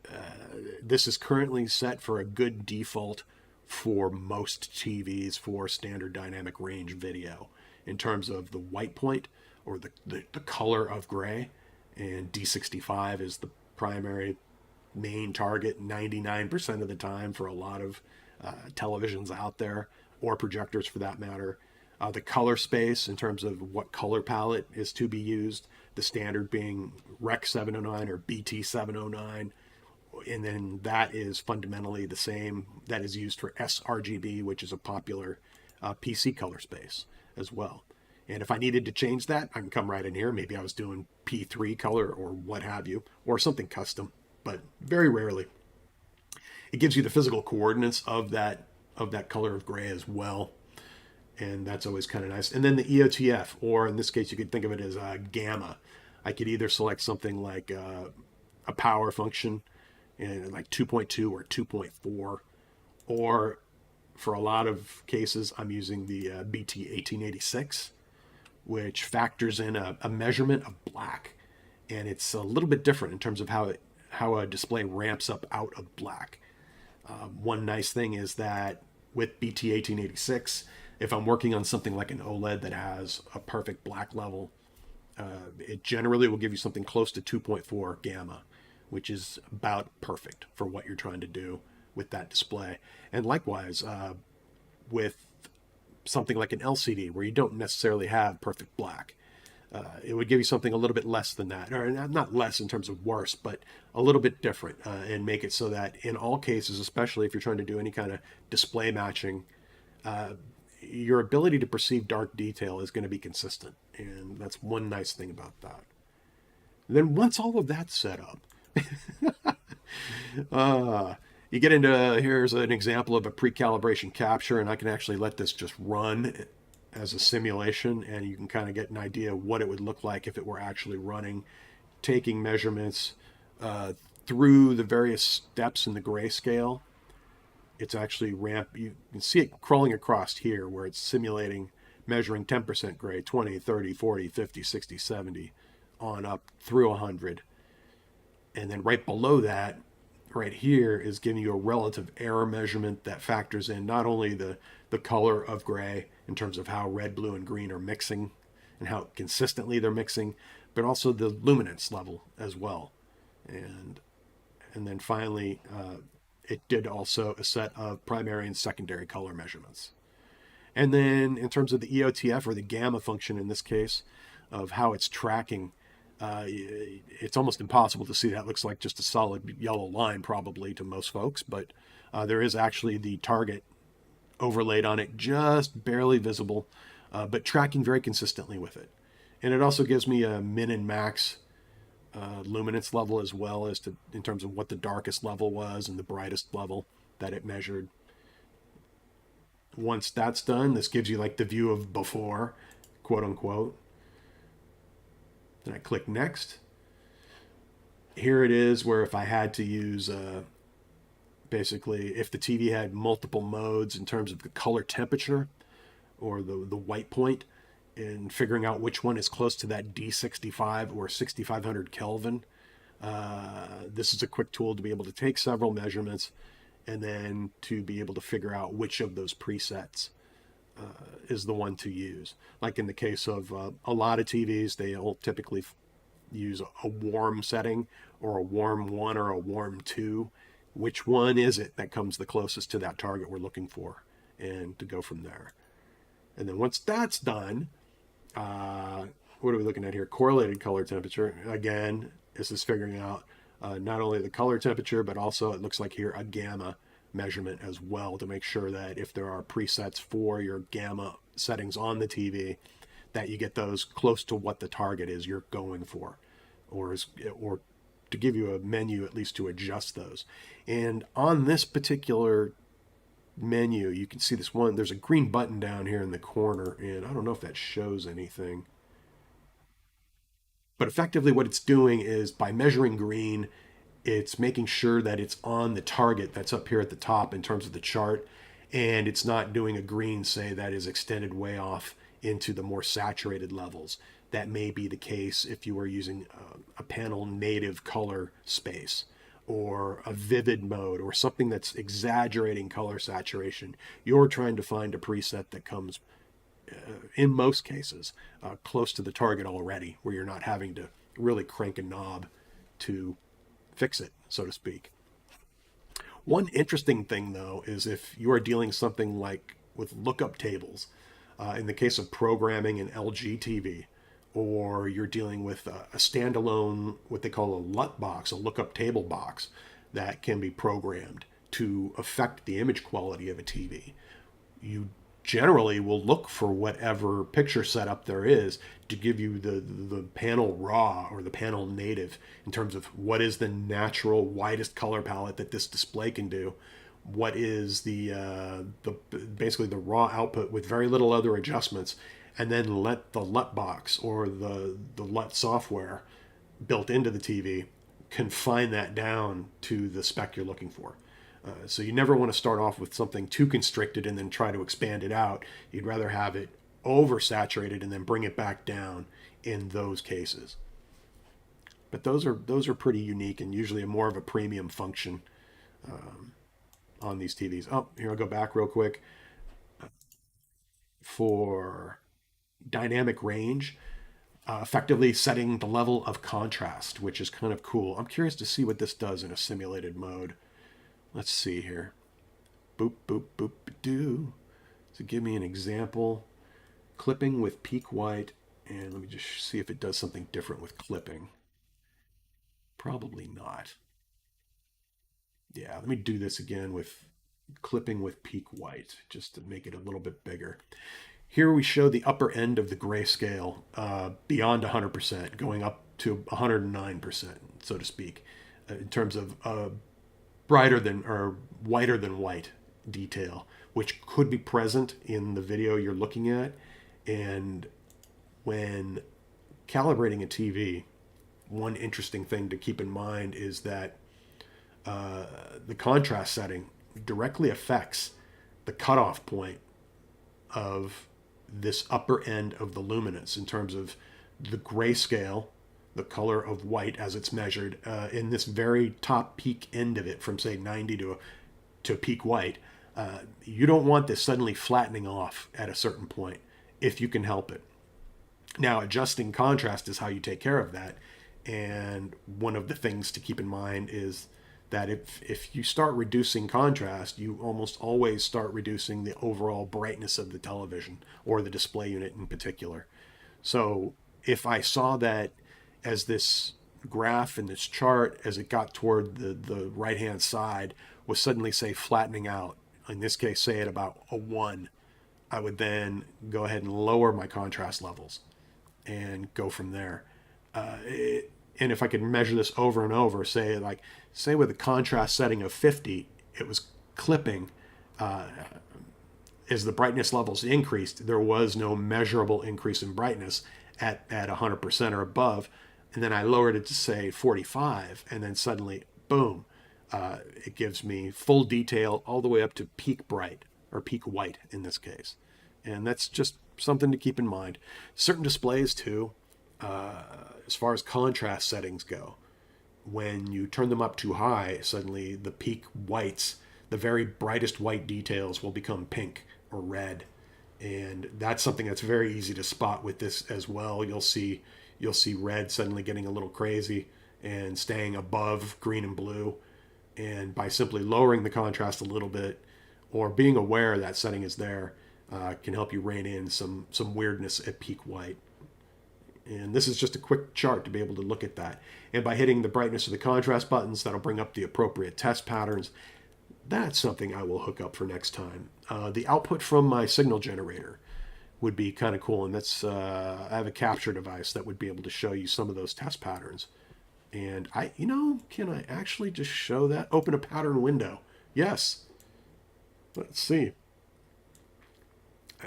this is currently set for a good default for most TVs for standard dynamic range video in terms of the white point or the color of gray, and D65 is the primary main target 99% of the time for a lot of televisions out there, or projectors for that matter. The color space in terms of what color palette is to be used, the standard being Rec 709 or BT 709, and then that is fundamentally the same that is used for sRGB, which is a popular PC color space as well. And if I needed to change that, I can come right in here. Maybe I was doing P3 color or what have you, or something custom, but very rarely. It gives you the physical coordinates of that color of gray as well, and that's always kind of nice. And then the EOTF, or in this case, you could think of it as gamma. I could either select something like a power function, and like 2.2 or 2.4, or for a lot of cases, I'm using the BT 1886, which factors in a measurement of black, and it's a little bit different in terms of how a display ramps up out of black. One nice thing is that with BT 1886, if I'm working on something like an OLED that has a perfect black level, it generally will give you something close to 2.4 gamma, which is about perfect for what you're trying to do with that display. And likewise, with something like an LCD where you don't necessarily have perfect black, it would give you something a little bit less than that, or not less in terms of worse, but a little bit different, and make it so that in all cases, especially if you're trying to do any kind of display matching, your ability to perceive dark detail is going to be consistent. And that's one nice thing about that. Then once all of that's set up, you get into, here's an example of a pre-calibration capture, and I can actually let this just run as a simulation, and you can kind of get an idea of what it would look like if it were actually running, taking measurements through the various steps in the grayscale. It's actually you can see it crawling across here where it's simulating measuring 10% gray, 20, 30, 40, 50, 60, 70, on up through 100. And then right below that, right here, is giving you a relative error measurement that factors in not only the color of gray in terms of how red, blue, and green are mixing and how consistently they're mixing, but also the luminance level as well. And then finally, it did also a set of primary and secondary color measurements. And then in terms of the EOTF, or the gamma function in this case, of how it's tracking, it's almost impossible to see. That looks like just a solid yellow line probably to most folks, but there is actually the target overlaid on it, just barely visible, but tracking very consistently with it. And it also gives me a min and max luminance level, as well as in terms of what the darkest level was and the brightest level that it measured. Once that's done, this gives you like the view of before, quote unquote. Then I click next. Here it is where if I had to use basically if the TV had multiple modes in terms of the color temperature or the white point, and figuring out which one is close to that D65 or 6500 Kelvin. This is a quick tool to be able to take several measurements and then to be able to figure out which of those presets is the one to use. Like in the case of a lot of TVs, they'll typically use a warm setting or a warm 1 or a warm 2. Which one is it that comes the closest to that target we're looking for? And to go from there. And then once that's done, what are we looking at here? Correlated color temperature. Again, this is figuring out not only the color temperature, but also it looks like here a gamma measurement as well to make sure that if there are presets for your gamma settings on the TV, that you get those close to what the target is you're going for, or to give you a menu at least to adjust those. And on this particular menu, you can see this one. There's a green button down here in the corner, and I don't know if that shows anything. But effectively, what it's doing is by measuring green, it's making sure that it's on the target that's up here at the top in terms of the chart, and it's not doing a green, say, that is extended way off into the more saturated levels. That may be the case if you are using a panel native color space or a vivid mode or something that's exaggerating color saturation. You're trying to find a preset that comes, in most cases, close to the target already, where you're not having to really crank a knob to fix it, so to speak. One interesting thing, though, is if you are dealing something like with lookup tables, in the case of programming an LG TV, or you're dealing with a standalone, what they call a LUT box, a lookup table box, that can be programmed to affect the image quality of a TV. You generally will look for whatever picture setup there is to give you the panel raw or the panel native in terms of what is the natural widest color palette that this display can do, what is the basically the raw output with very little other adjustments, and then let the LUT box or the LUT software built into the TV confine that down to the spec you're looking for. So you never want to start off with something too constricted and then try to expand it out. You'd rather have it oversaturated and then bring it back down in those cases. But those are pretty unique and usually a more of a premium function on these TVs. Oh, here I'll go back real quick for dynamic range. Effectively setting the level of contrast, which is kind of cool. I'm curious to see what this does in a simulated mode. Let's see here. Boop, boop, boop, doo. So give me an example. Clipping with peak white. And let me just see if it does something different with clipping. Probably not. Yeah, let me do this again with clipping with peak white, just to make it a little bit bigger. Here we show the upper end of the grayscale beyond 100%, going up to 109%, so to speak, in terms of brighter than or whiter than white detail, which could be present in the video you're looking at. And when calibrating a TV, one interesting thing to keep in mind is that the contrast setting directly affects the cutoff point of this upper end of the luminance in terms of the grayscale, the color of white as it's measured in this very top peak end of it from say 90 to peak white. You don't want this suddenly flattening off at a certain point if you can help it. Now, adjusting contrast is how you take care of that. And one of the things to keep in mind is that if you start reducing contrast, you almost always start reducing the overall brightness of the television or the display unit in particular. So if I saw that as this graph and this chart, as it got toward the right-hand side, was suddenly, say, flattening out, in this case, say at about a 1, I would then go ahead and lower my contrast levels and go from there. And if I could measure this over and over, say with a contrast setting of 50, it was clipping, as the brightness levels increased, there was no measurable increase in brightness at 100% or above. And then I lowered it to say 45, and then suddenly, boom, it gives me full detail all the way up to peak bright, or peak white in this case. And that's just something to keep in mind. Certain displays, too, as far as contrast settings go, when you turn them up too high, suddenly the peak whites, the very brightest white details will become pink or red. And that's something that's very easy to spot with this as well. You'll see red suddenly getting a little crazy and staying above green and blue. And by simply lowering the contrast a little bit, or being aware that setting is there, can help you rein in some weirdness at peak white. And this is just a quick chart to be able to look at that. And by hitting the brightness of the contrast buttons, that'll bring up the appropriate test patterns. That's something I will hook up for next time. The output from my signal generator would be kind of cool. And that's I have a capture device that would be able to show you some of those test patterns. And can I actually just show that? Open a pattern window. Yes. Let's see.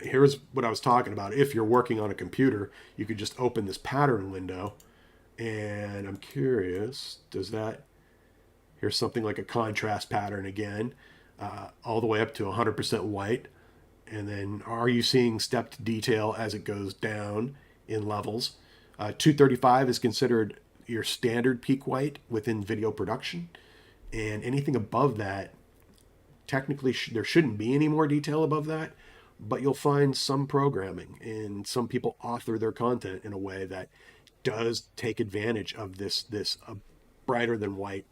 Here's what I was talking about. If you're working on a computer, you could just open this pattern window. And I'm curious, here's something like a contrast pattern again, all the way up to 100% white. And then are you seeing stepped detail as it goes down in levels? 235 is considered your standard peak white within video production. And anything above that, technically there shouldn't be any more detail above that, but you'll find some programming and some people author their content in a way that does take advantage of this brighter than white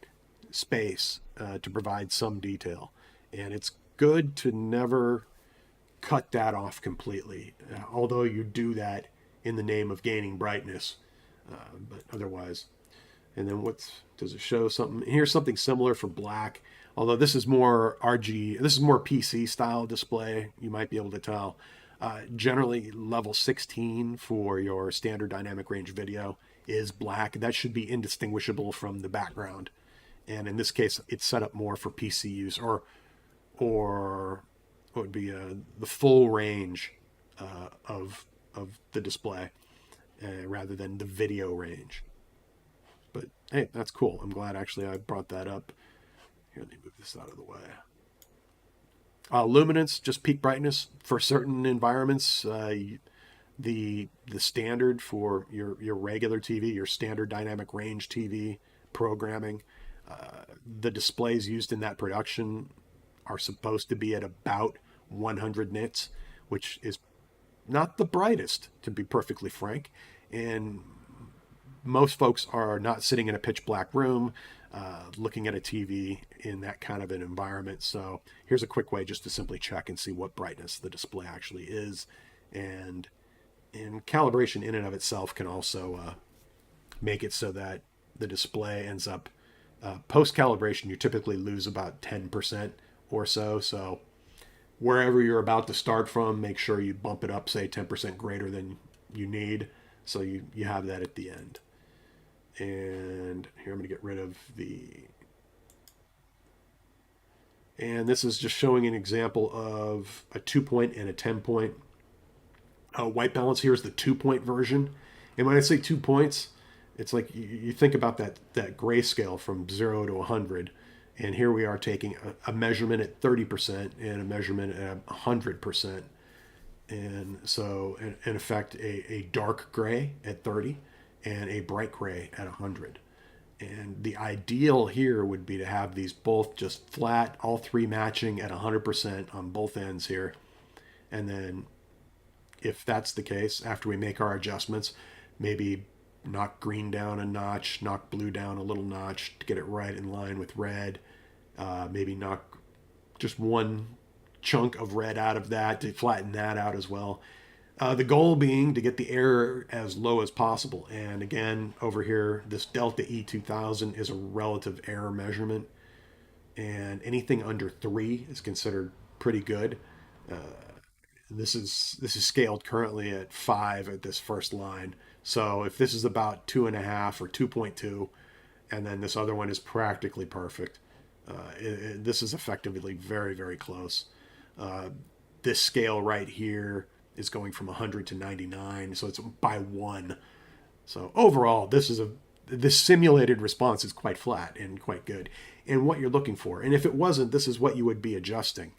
space to provide some detail. And it's good to never cut that off completely, although you do that in the name of gaining brightness, but otherwise. And then does it show something? Here's something similar for black, although this is more RG, this is more PC style display, you might be able to tell. Generally, level 16 for your standard dynamic range video is black. That should be indistinguishable from the background. And in this case, it's set up more for PC use, or what would be the full range of the display rather than the video range. But hey, that's cool. I'm glad actually I brought that up. Here, let me move this out of the way. Luminance, just peak brightness for certain environments. The standard for your regular TV, your standard dynamic range TV programming, the displays used in that production are supposed to be at about 100 nits, which is not the brightest, to be perfectly frank. And most folks are not sitting in a pitch black room looking at a TV in that kind of an environment. So here's a quick way just to simply check and see what brightness the display actually is. And calibration in and of itself can also make it so that the display ends up, post-calibration, you typically lose about 10% or so. So wherever you're about to start from, make sure you bump it up, say 10% greater than you need, so you have that at the end. And here I'm going to get rid of and this is just showing an example of a 2-point and a 10-point. White balance here is the 2-point version. And when I say 2 points, it's like you think about that grayscale from 0 to 100. And here we are taking a measurement at 30% and a measurement at 100%. And so, in effect, a dark gray at 30 and a bright gray at 100. And the ideal here would be to have these both just flat, all three matching at 100% on both ends here. And then if that's the case, after we make our adjustments, maybe knock green down a notch, knock blue down a little notch to get it right in line with red. Maybe knock just one chunk of red out of that to flatten that out as well. The goal being to get the error as low as possible. And again, over here, this Delta E2000 is a relative error measurement. And anything under 3 is considered pretty good. This is scaled currently at 5 at this first line. So if this is about 2.5 or 2.2, and then this other one is practically perfect, This is effectively very, very close. Uh, this scale right here is going from 100 to 99, so it's by one. So overall, this simulated response is quite flat and quite good, and what you're looking for. And if it wasn't, this is what you would be adjusting,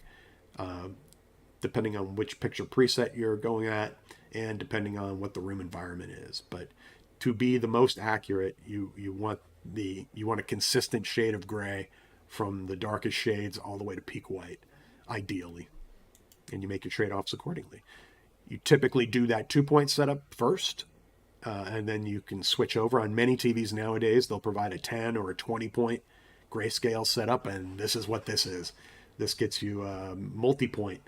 depending on which picture preset you're going at, and depending on what the room environment is. But to be the most accurate, you want a consistent shade of gray from the darkest shades all the way to peak white, ideally, and you make your trade offs accordingly. You typically do that 2 point setup first, and then you can switch over. On many TVs nowadays, they'll provide a 10 or a 20 point grayscale setup, and this is what this is. This gets you a multi point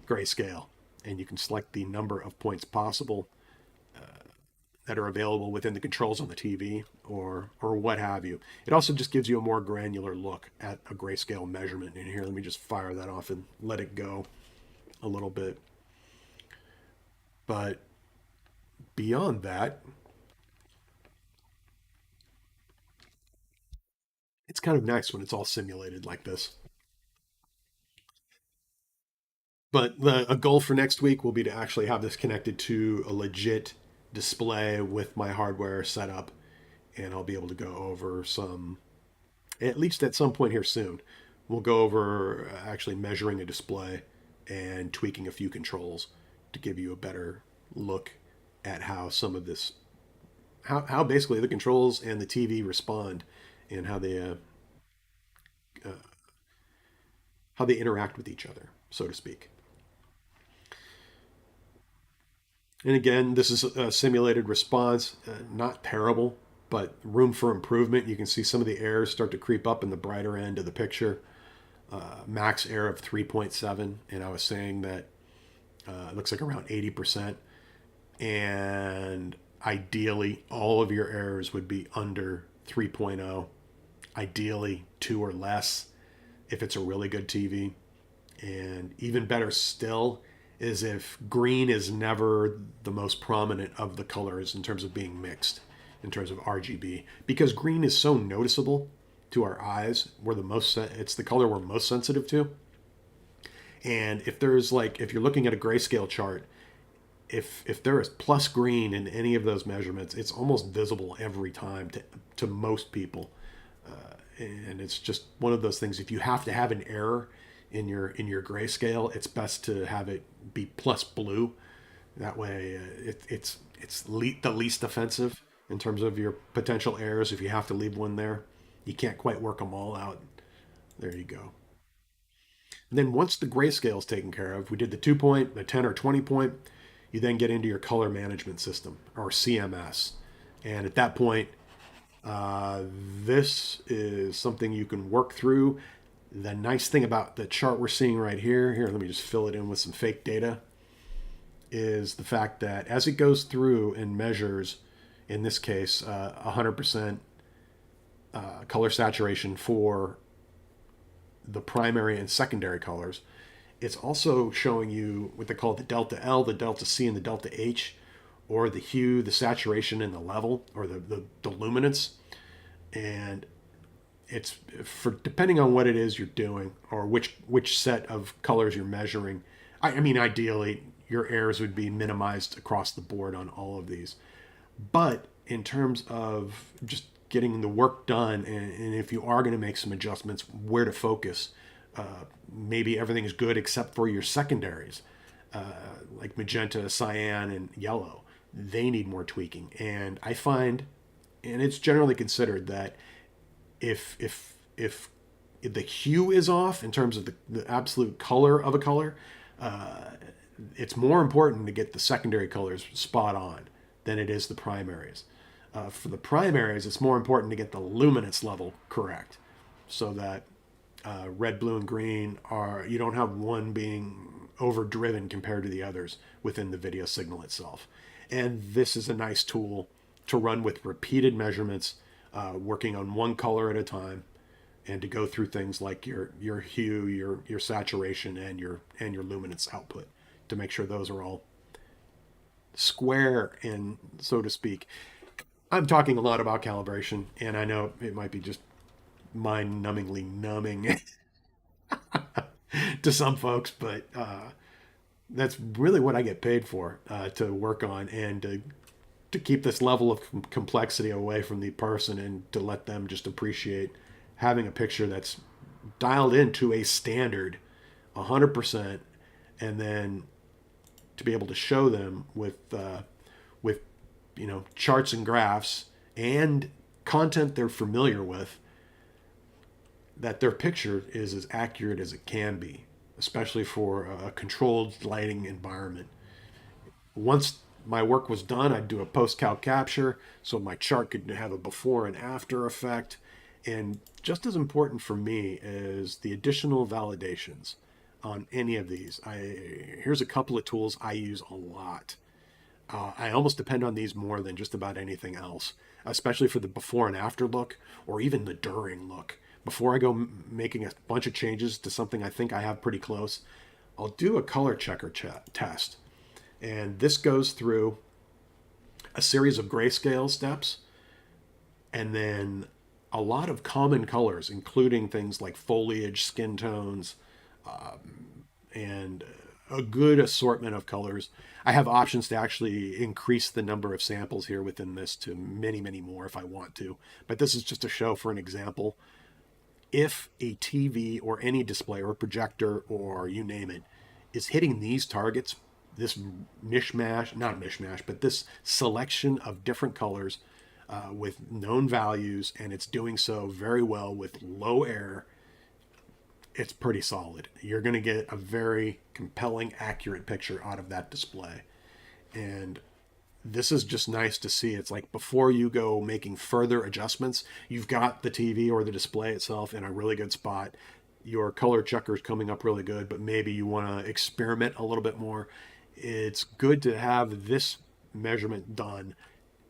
grayscale, and you can select the number of points possible that are available within the controls on the TV or what have you. It also just gives you a more granular look at a grayscale measurement. And here, let me just fire that off and let it go a little bit. But beyond that, it's kind of nice when it's all simulated like this. But a goal for next week will be to actually have this connected to a legit display with my hardware set up, and I'll be able to go over some, at least at some point here soon, we'll go over actually measuring a display and tweaking a few controls to give you a better look at how some of this, how basically the controls and the TV respond and uh, how they interact with each other, so to speak. And again, this is a simulated response, not terrible, but room for improvement. You can see some of the errors start to creep up in the brighter end of the picture. Max error of 3.7, and I was saying that it looks like around 80%. And ideally, all of your errors would be under 3.0, ideally 2 or less if it's a really good TV. And even better still is if green is never the most prominent of the colors in terms of being mixed, in terms of RGB, because green is so noticeable to our eyes. It's the color we're most sensitive to. And if you're looking at a grayscale chart, if there is plus green in any of those measurements, it's almost visible every time to most people. And it's just one of those things. If you have to have an error in your grayscale, it's best to have it be plus blue. That way, the least offensive in terms of your potential errors. If you have to leave one there, you can't quite work them all out. There you go. And then once the grayscale is taken care of, we did the 2 point, the 10 or 20 point. You then get into your color management system, or CMS, and at that point, uh, this is something you can work through. The nice thing about the chart we're seeing right here, let me just fill it in with some fake data, is the fact that as it goes through and measures, in this case, 100% color saturation for the primary and secondary colors, it's also showing you what they call the delta L, the delta C, and the delta H, or the hue, the saturation, and the level, or the luminance. And it's for depending on what it is you're doing or which set of colors you're measuring. I mean, ideally, your errors would be minimized across the board on all of these. But in terms of just getting the work done, and if you are going to make some adjustments, where to focus, maybe everything is good except for your secondaries, uh, like magenta, cyan, and yellow. They need more tweaking. And I find, and it's generally considered that if the hue is off in terms of the absolute color of a color, uh, it's more important to get the secondary colors spot on than it is the primaries. For the primaries, it's more important to get the luminance level correct, so that red, blue, and green are you don't have one being overdriven compared to the others within the video signal itself. And this is a nice tool to run with repeated measurements, working on one color at a time, and to go through things like your hue, your saturation, and your luminance output to make sure those are all square and so to speak. I'm talking a lot about calibration, and I know it might be just mind-numbingly numbing to some folks, but that's really what I get paid for, to work on and to keep this level of complexity away from the person and to let them just appreciate having a picture that's dialed into a standard 100%, and then to be able to show them with charts and graphs and content they're familiar with, that their picture is as accurate as it can be, especially for a controlled lighting environment. Once my work was done, I'd do a post-cal capture so my chart could have a before and after effect. And just as important for me is the additional validations on any of these. Here's a couple of tools I use a lot. I almost depend on these more than just about anything else, especially for the before and after look, or even the during look. Before I go making a bunch of changes to something I think I have pretty close, I'll do a color checker test. And this goes through a series of grayscale steps and then a lot of common colors, including things like foliage, skin tones, and a good assortment of colors. I have options to actually increase the number of samples here within this to many, many more if I want to. But this is just a show for an example. If a TV or any display or projector or you name it is hitting these targets, this mishmash, not mishmash, but this selection of different colors with known values, and it's doing so very well with low error, it's pretty solid. You're going to get a very compelling, accurate picture out of that display. And this is just nice to see. It's like before you go making further adjustments, you've got the TV or the display itself in a really good spot. Your color checker is coming up really good, but maybe you want to experiment a little bit more. It's good to have this measurement done.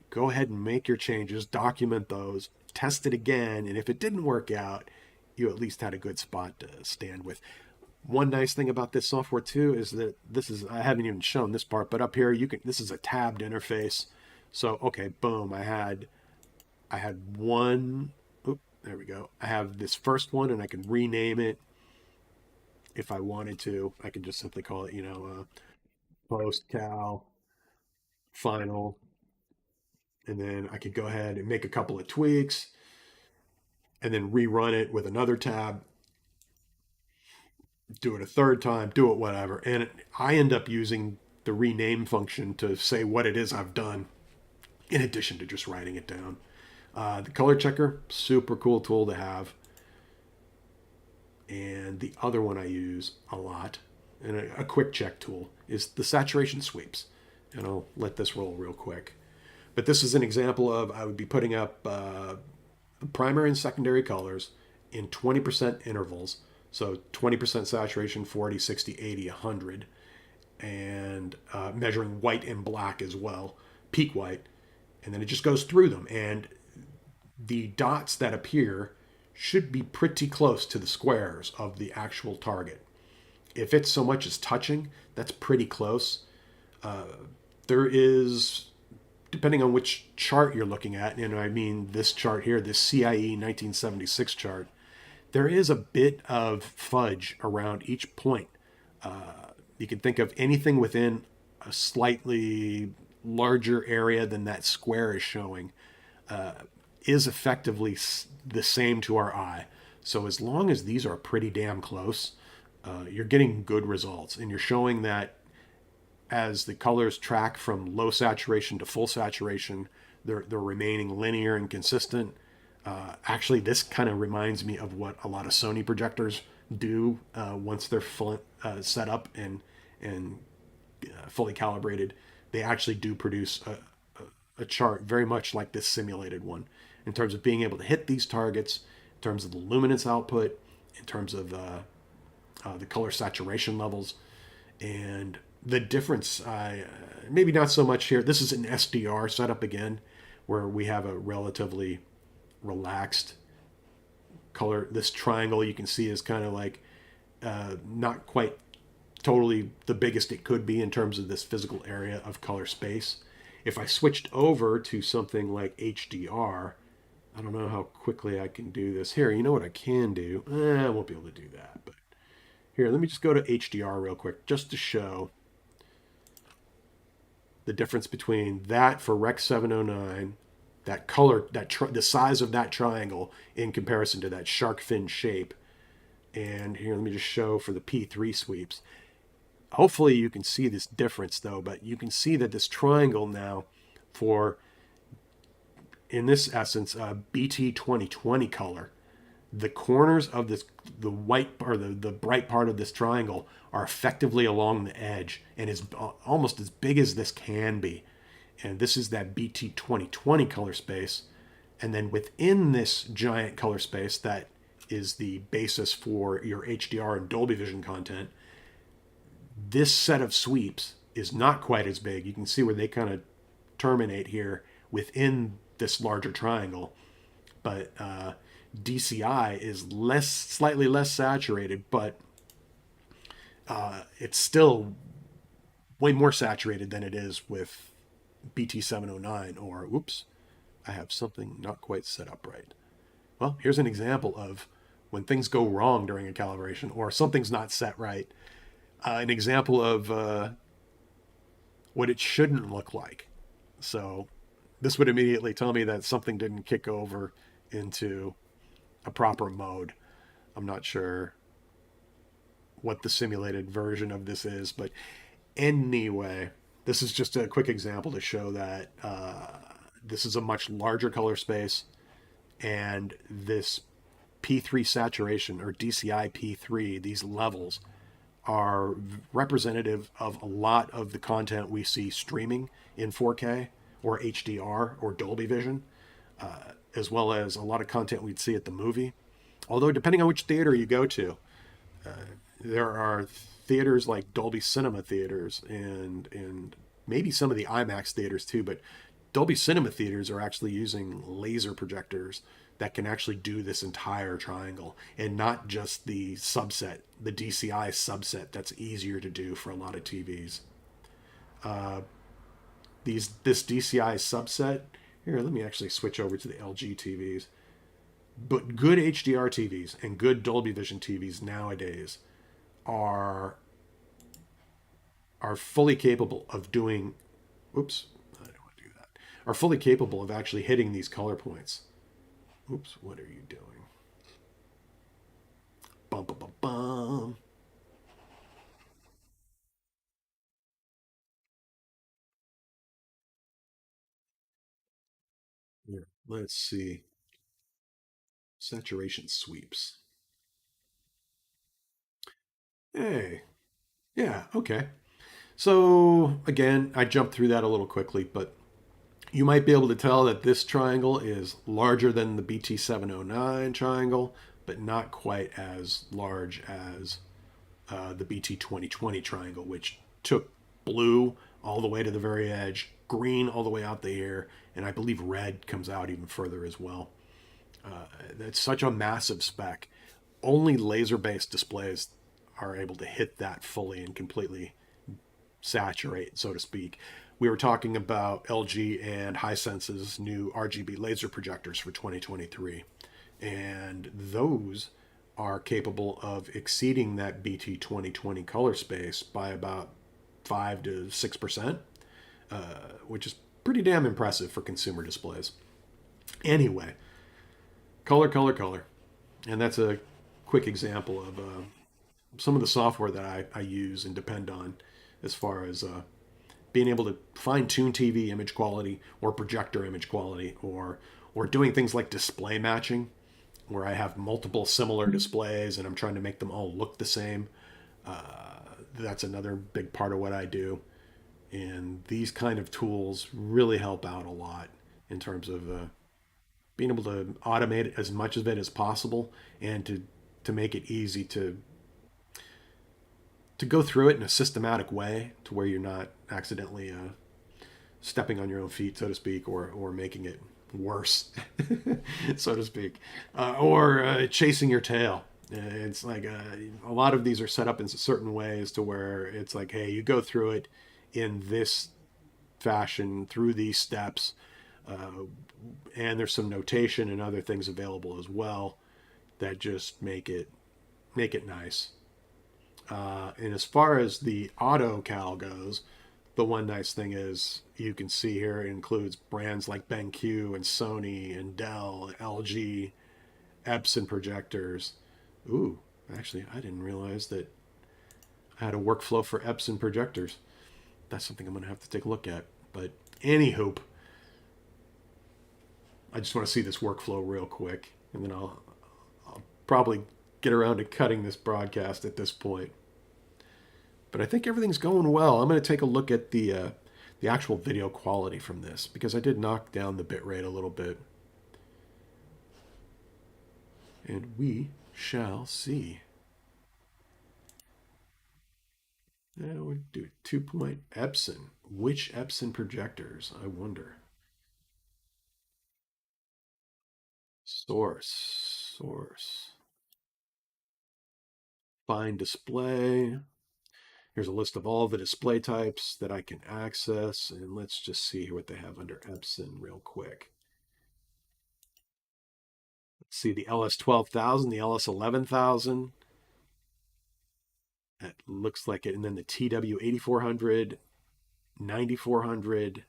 Go ahead and make your changes, document those, test it again, and if it didn't work out, you at least had a good spot to stand with. One nice thing about this software too is that this is, I haven't even shown this part, but up here you can, this is a tabbed interface. So okay, boom, I had one, oop, there we go. I have this first one and I can rename it if I wanted to. I can just simply call it, post cal final, and then I could go ahead and make a couple of tweaks and then rerun it with another tab, do it a third time, do it whatever. And I end up using the rename function to say what it is I've done in addition to just writing it down. The color checker, super cool tool to have. And the other one I use a lot, and a quick check tool, is the saturation sweeps. And I'll let this roll real quick. But this is an example of, I would be putting up primary and secondary colors in 20% intervals. So 20% saturation, 40, 60, 80, 100. And measuring white and black as well, peak white. And then it just goes through them. And the dots that appear should be pretty close to the squares of the actual target. If it's so much as touching, that's pretty close. There is, depending on which chart you're looking at, and I mean this chart here, this CIE 1976 chart, there is a bit of fudge around each point. You can think of anything within a slightly larger area than that square is showing is effectively the same to our eye. So as long as these are pretty damn close, you're getting good results, and you're showing that as the colors track from low saturation to full saturation, they're remaining linear and consistent. Actually, this kind of reminds me of what a lot of Sony projectors do once they're set up and fully calibrated. They actually do produce a chart very much like this simulated one in terms of being able to hit these targets, in terms of the luminance output, in terms of the color saturation levels, and the difference. Maybe not so much here. This is an SDR setup again, where we have a relatively relaxed color. This triangle you can see is kind of like not quite totally the biggest it could be in terms of this physical area of color space. If I switched over to something like HDR, I don't know how quickly I can do this. Here, you know what I can do? I won't be able to do that. But here, let me just go to HDR real quick just to show the difference between that for Rec 709, that color, the size of that triangle in comparison to that shark fin shape. And here, let me just show for the P3 sweeps. Hopefully you can see this difference though, but you can see that this triangle now for, in this essence, BT 2020 color, the corners of this, the white or the bright part of this triangle are effectively along the edge and is almost as big as this can be. And this is that BT 2020 color space. And then within this giant color space that is the basis for your HDR and Dolby Vision content, this set of sweeps is not quite as big. You can see where they kind of terminate here within this larger triangle. But DCI is slightly less saturated, but it's still way more saturated than it is with BT709 or, oops, I have something not quite set up right. Well, here's an example of when things go wrong during a calibration or something's not set right. An example of what it shouldn't look like. So this would immediately tell me that something didn't kick over into a proper mode. I'm not sure what the simulated version of this is, but anyway, this is just a quick example to show that this is a much larger color space, and this P3 saturation or DCI P3, these levels are representative of a lot of the content we see streaming in 4K or HDR or Dolby Vision, as well as a lot of content we'd see at the movie. Although, depending on which theater you go to, there are theaters like Dolby Cinema theaters and maybe some of the IMAX theaters too, but Dolby Cinema theaters are actually using laser projectors that can actually do this entire triangle and not just the subset, the DCI subset that's easier to do for a lot of TVs. This DCI subset, here, let me actually switch over to the LG TVs. But good HDR TVs and good Dolby Vision TVs nowadays are fully capable of doing, oops, I don't want to do that, are fully capable of actually hitting these color points. Oops, what are you doing? Bum, bum, bum, bum. Here, let's see. Saturation sweeps. Hey, yeah, okay. So again, I jumped through that a little quickly, but you might be able to tell that this triangle is larger than the BT709 triangle, but not quite as large as the BT 2020 triangle, which took blue all the way to the very edge, green all the way out the ear, and I believe red comes out even further as well. That's such a massive spec. Only laser based displays are able to hit that fully and completely saturate, so to speak. We were talking about LG and Hisense's new RGB laser projectors for 2023, and those are capable of exceeding that BT 2020 color space by about 5 to 6%, which is pretty damn impressive for consumer displays. Anyway, color, color, color. And that's a quick example of some of the software that I use and depend on as far as being able to fine tune TV image quality or projector image quality or doing things like display matching where I have multiple similar displays and I'm trying to make them all look the same. That's another big part of what I do. And these kind of tools really help out a lot in terms of being able to automate as much of it as possible and to make it easy to go through it in a systematic way to where you're not accidentally stepping on your own feet, so to speak, or making it worse, so to speak, or chasing your tail. It's like a lot of these are set up in certain ways to where it's like, hey, you go through it in this fashion through these steps. And there's some notation and other things available as well that just make it nice. And as far as the auto cal goes, the one nice thing is you can see here it includes brands like BenQ and Sony and Dell, LG, Epson projectors. Ooh, actually, I didn't realize that I had a workflow for Epson projectors. That's something I'm going to have to take a look at. But anywho, I just want to see this workflow real quick, and then I'll probably get around to cutting this broadcast at this point. But I think everything's going well. I'm going to take a look at the actual video quality from this because I did knock down the bitrate a little bit, and we shall see. Now we do 2 point Epson. Which Epson projectors? I wonder. Source. Find display. Here's a list of all the display types that I can access, and let's just see what they have under Epson real quick. Let's see the LS12000, the LS11000. That looks like it, and then the TW8400, 9400,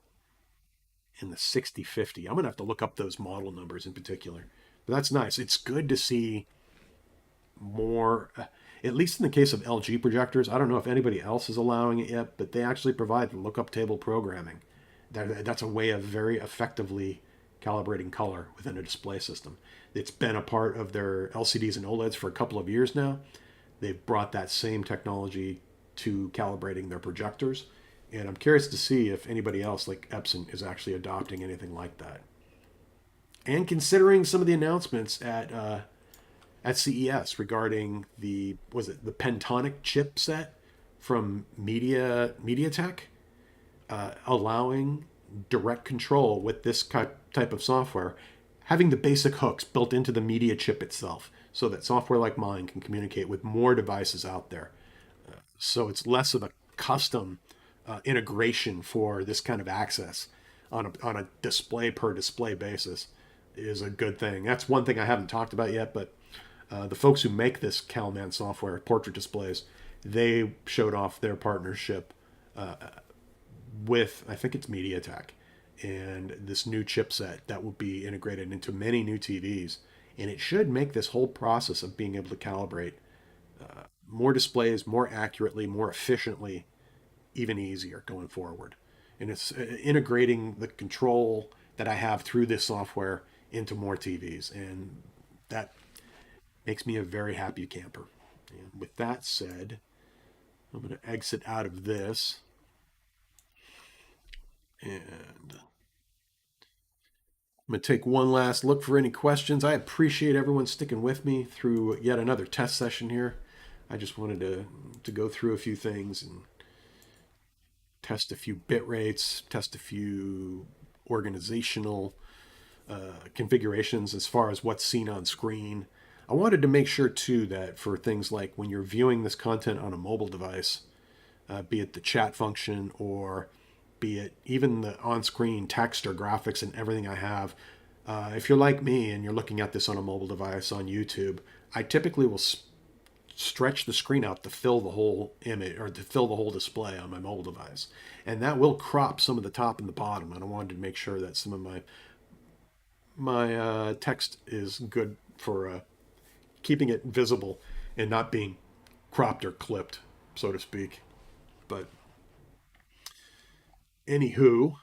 and the 6050. I'm gonna have to look up those model numbers in particular. But that's nice. It's good to see more, at least in the case of LG projectors. I don't know if anybody else is allowing it yet, but they actually provide lookup table programming. That's a way of very effectively calibrating color within a display system. It's been a part of their LCDs and OLEDs for a couple of years now. They've brought that same technology to calibrating their projectors. And I'm curious to see if anybody else like Epson is actually adopting anything like that. And considering some of the announcements at CES regarding the Pentonic chipset from MediaTek, allowing direct control with this type of software, having the basic hooks built into the media chip itself, so that software like mine can communicate with more devices out there. So it's less of a custom integration for this kind of access on a display per display basis is a good thing. That's one thing I haven't talked about yet, but the folks who make this CalMan software, portrait displays, they showed off their partnership with, I think it's MediaTek, and this new chipset that will be integrated into many new TVs. And it should make this whole process of being able to calibrate more displays more accurately, more efficiently, even easier going forward. And it's integrating the control that I have through this software into more TVs. And that makes me a very happy camper. And with that said, I'm going to exit out of this, and I'm going to take one last look for any questions. I appreciate everyone sticking with me through yet another test session here. I just wanted to go through a few things and test a few bit rates, test a few organizational configurations as far as what's seen on screen. I wanted to make sure too that for things like when you're viewing this content on a mobile device, be it the chat function or be it even the on-screen text or graphics and everything I have, if you're like me and you're looking at this on a mobile device on YouTube, I typically will stretch the screen out to fill the whole image or to fill the whole display on my mobile device, and that will crop some of the top and the bottom. And I wanted to make sure that some of my text is good for keeping it visible and not being cropped or clipped, so to speak. But anywho,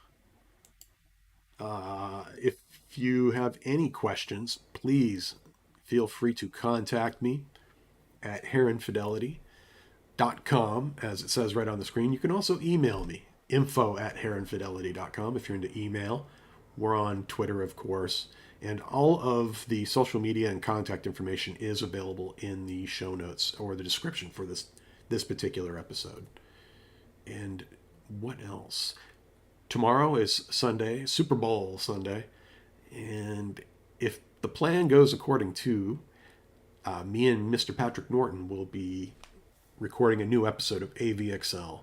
if you have any questions, please feel free to contact me at heronfidelity.com, as it says right on the screen. You can also email me, info@heronfidelity.com, if you're into email. We're on Twitter, of course, and all of the social media and contact information is available in the show notes or the description for this particular episode. And what else? Tomorrow is Sunday, Super Bowl Sunday, and if the plan goes according to, me and Mr. Patrick Norton will be recording a new episode of AVXL,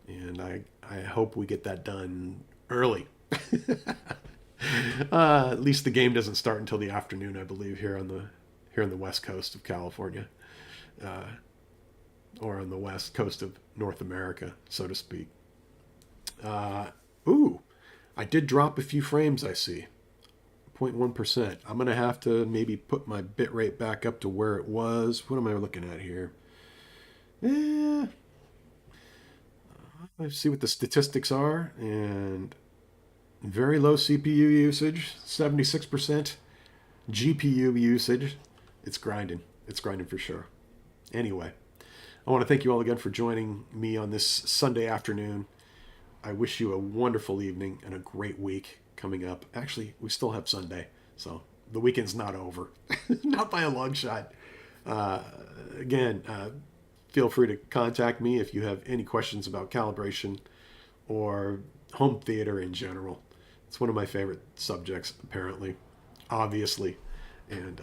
and I hope we get that done early. At least the game doesn't start until the afternoon, I believe, here on the west coast of California, or on the west coast of North America, so to speak. Uh, ooh, I did drop a few frames. I see 0.1%. I'm gonna have to maybe put my bitrate back up to where it was. What am I looking at here? Eh, let's see what the statistics are. And very low CPU usage, 76%. GPU usage. It's grinding. It's grinding for sure. Anyway, I want to thank you all again for joining me on this Sunday afternoon. I wish you a wonderful evening and a great week coming up. Actually, we still have Sunday, so the weekend's not over. Not by a long shot. Uh, again, feel free to contact me if you have any questions about calibration or home theater in general. It's one of my favorite subjects, apparently, obviously. And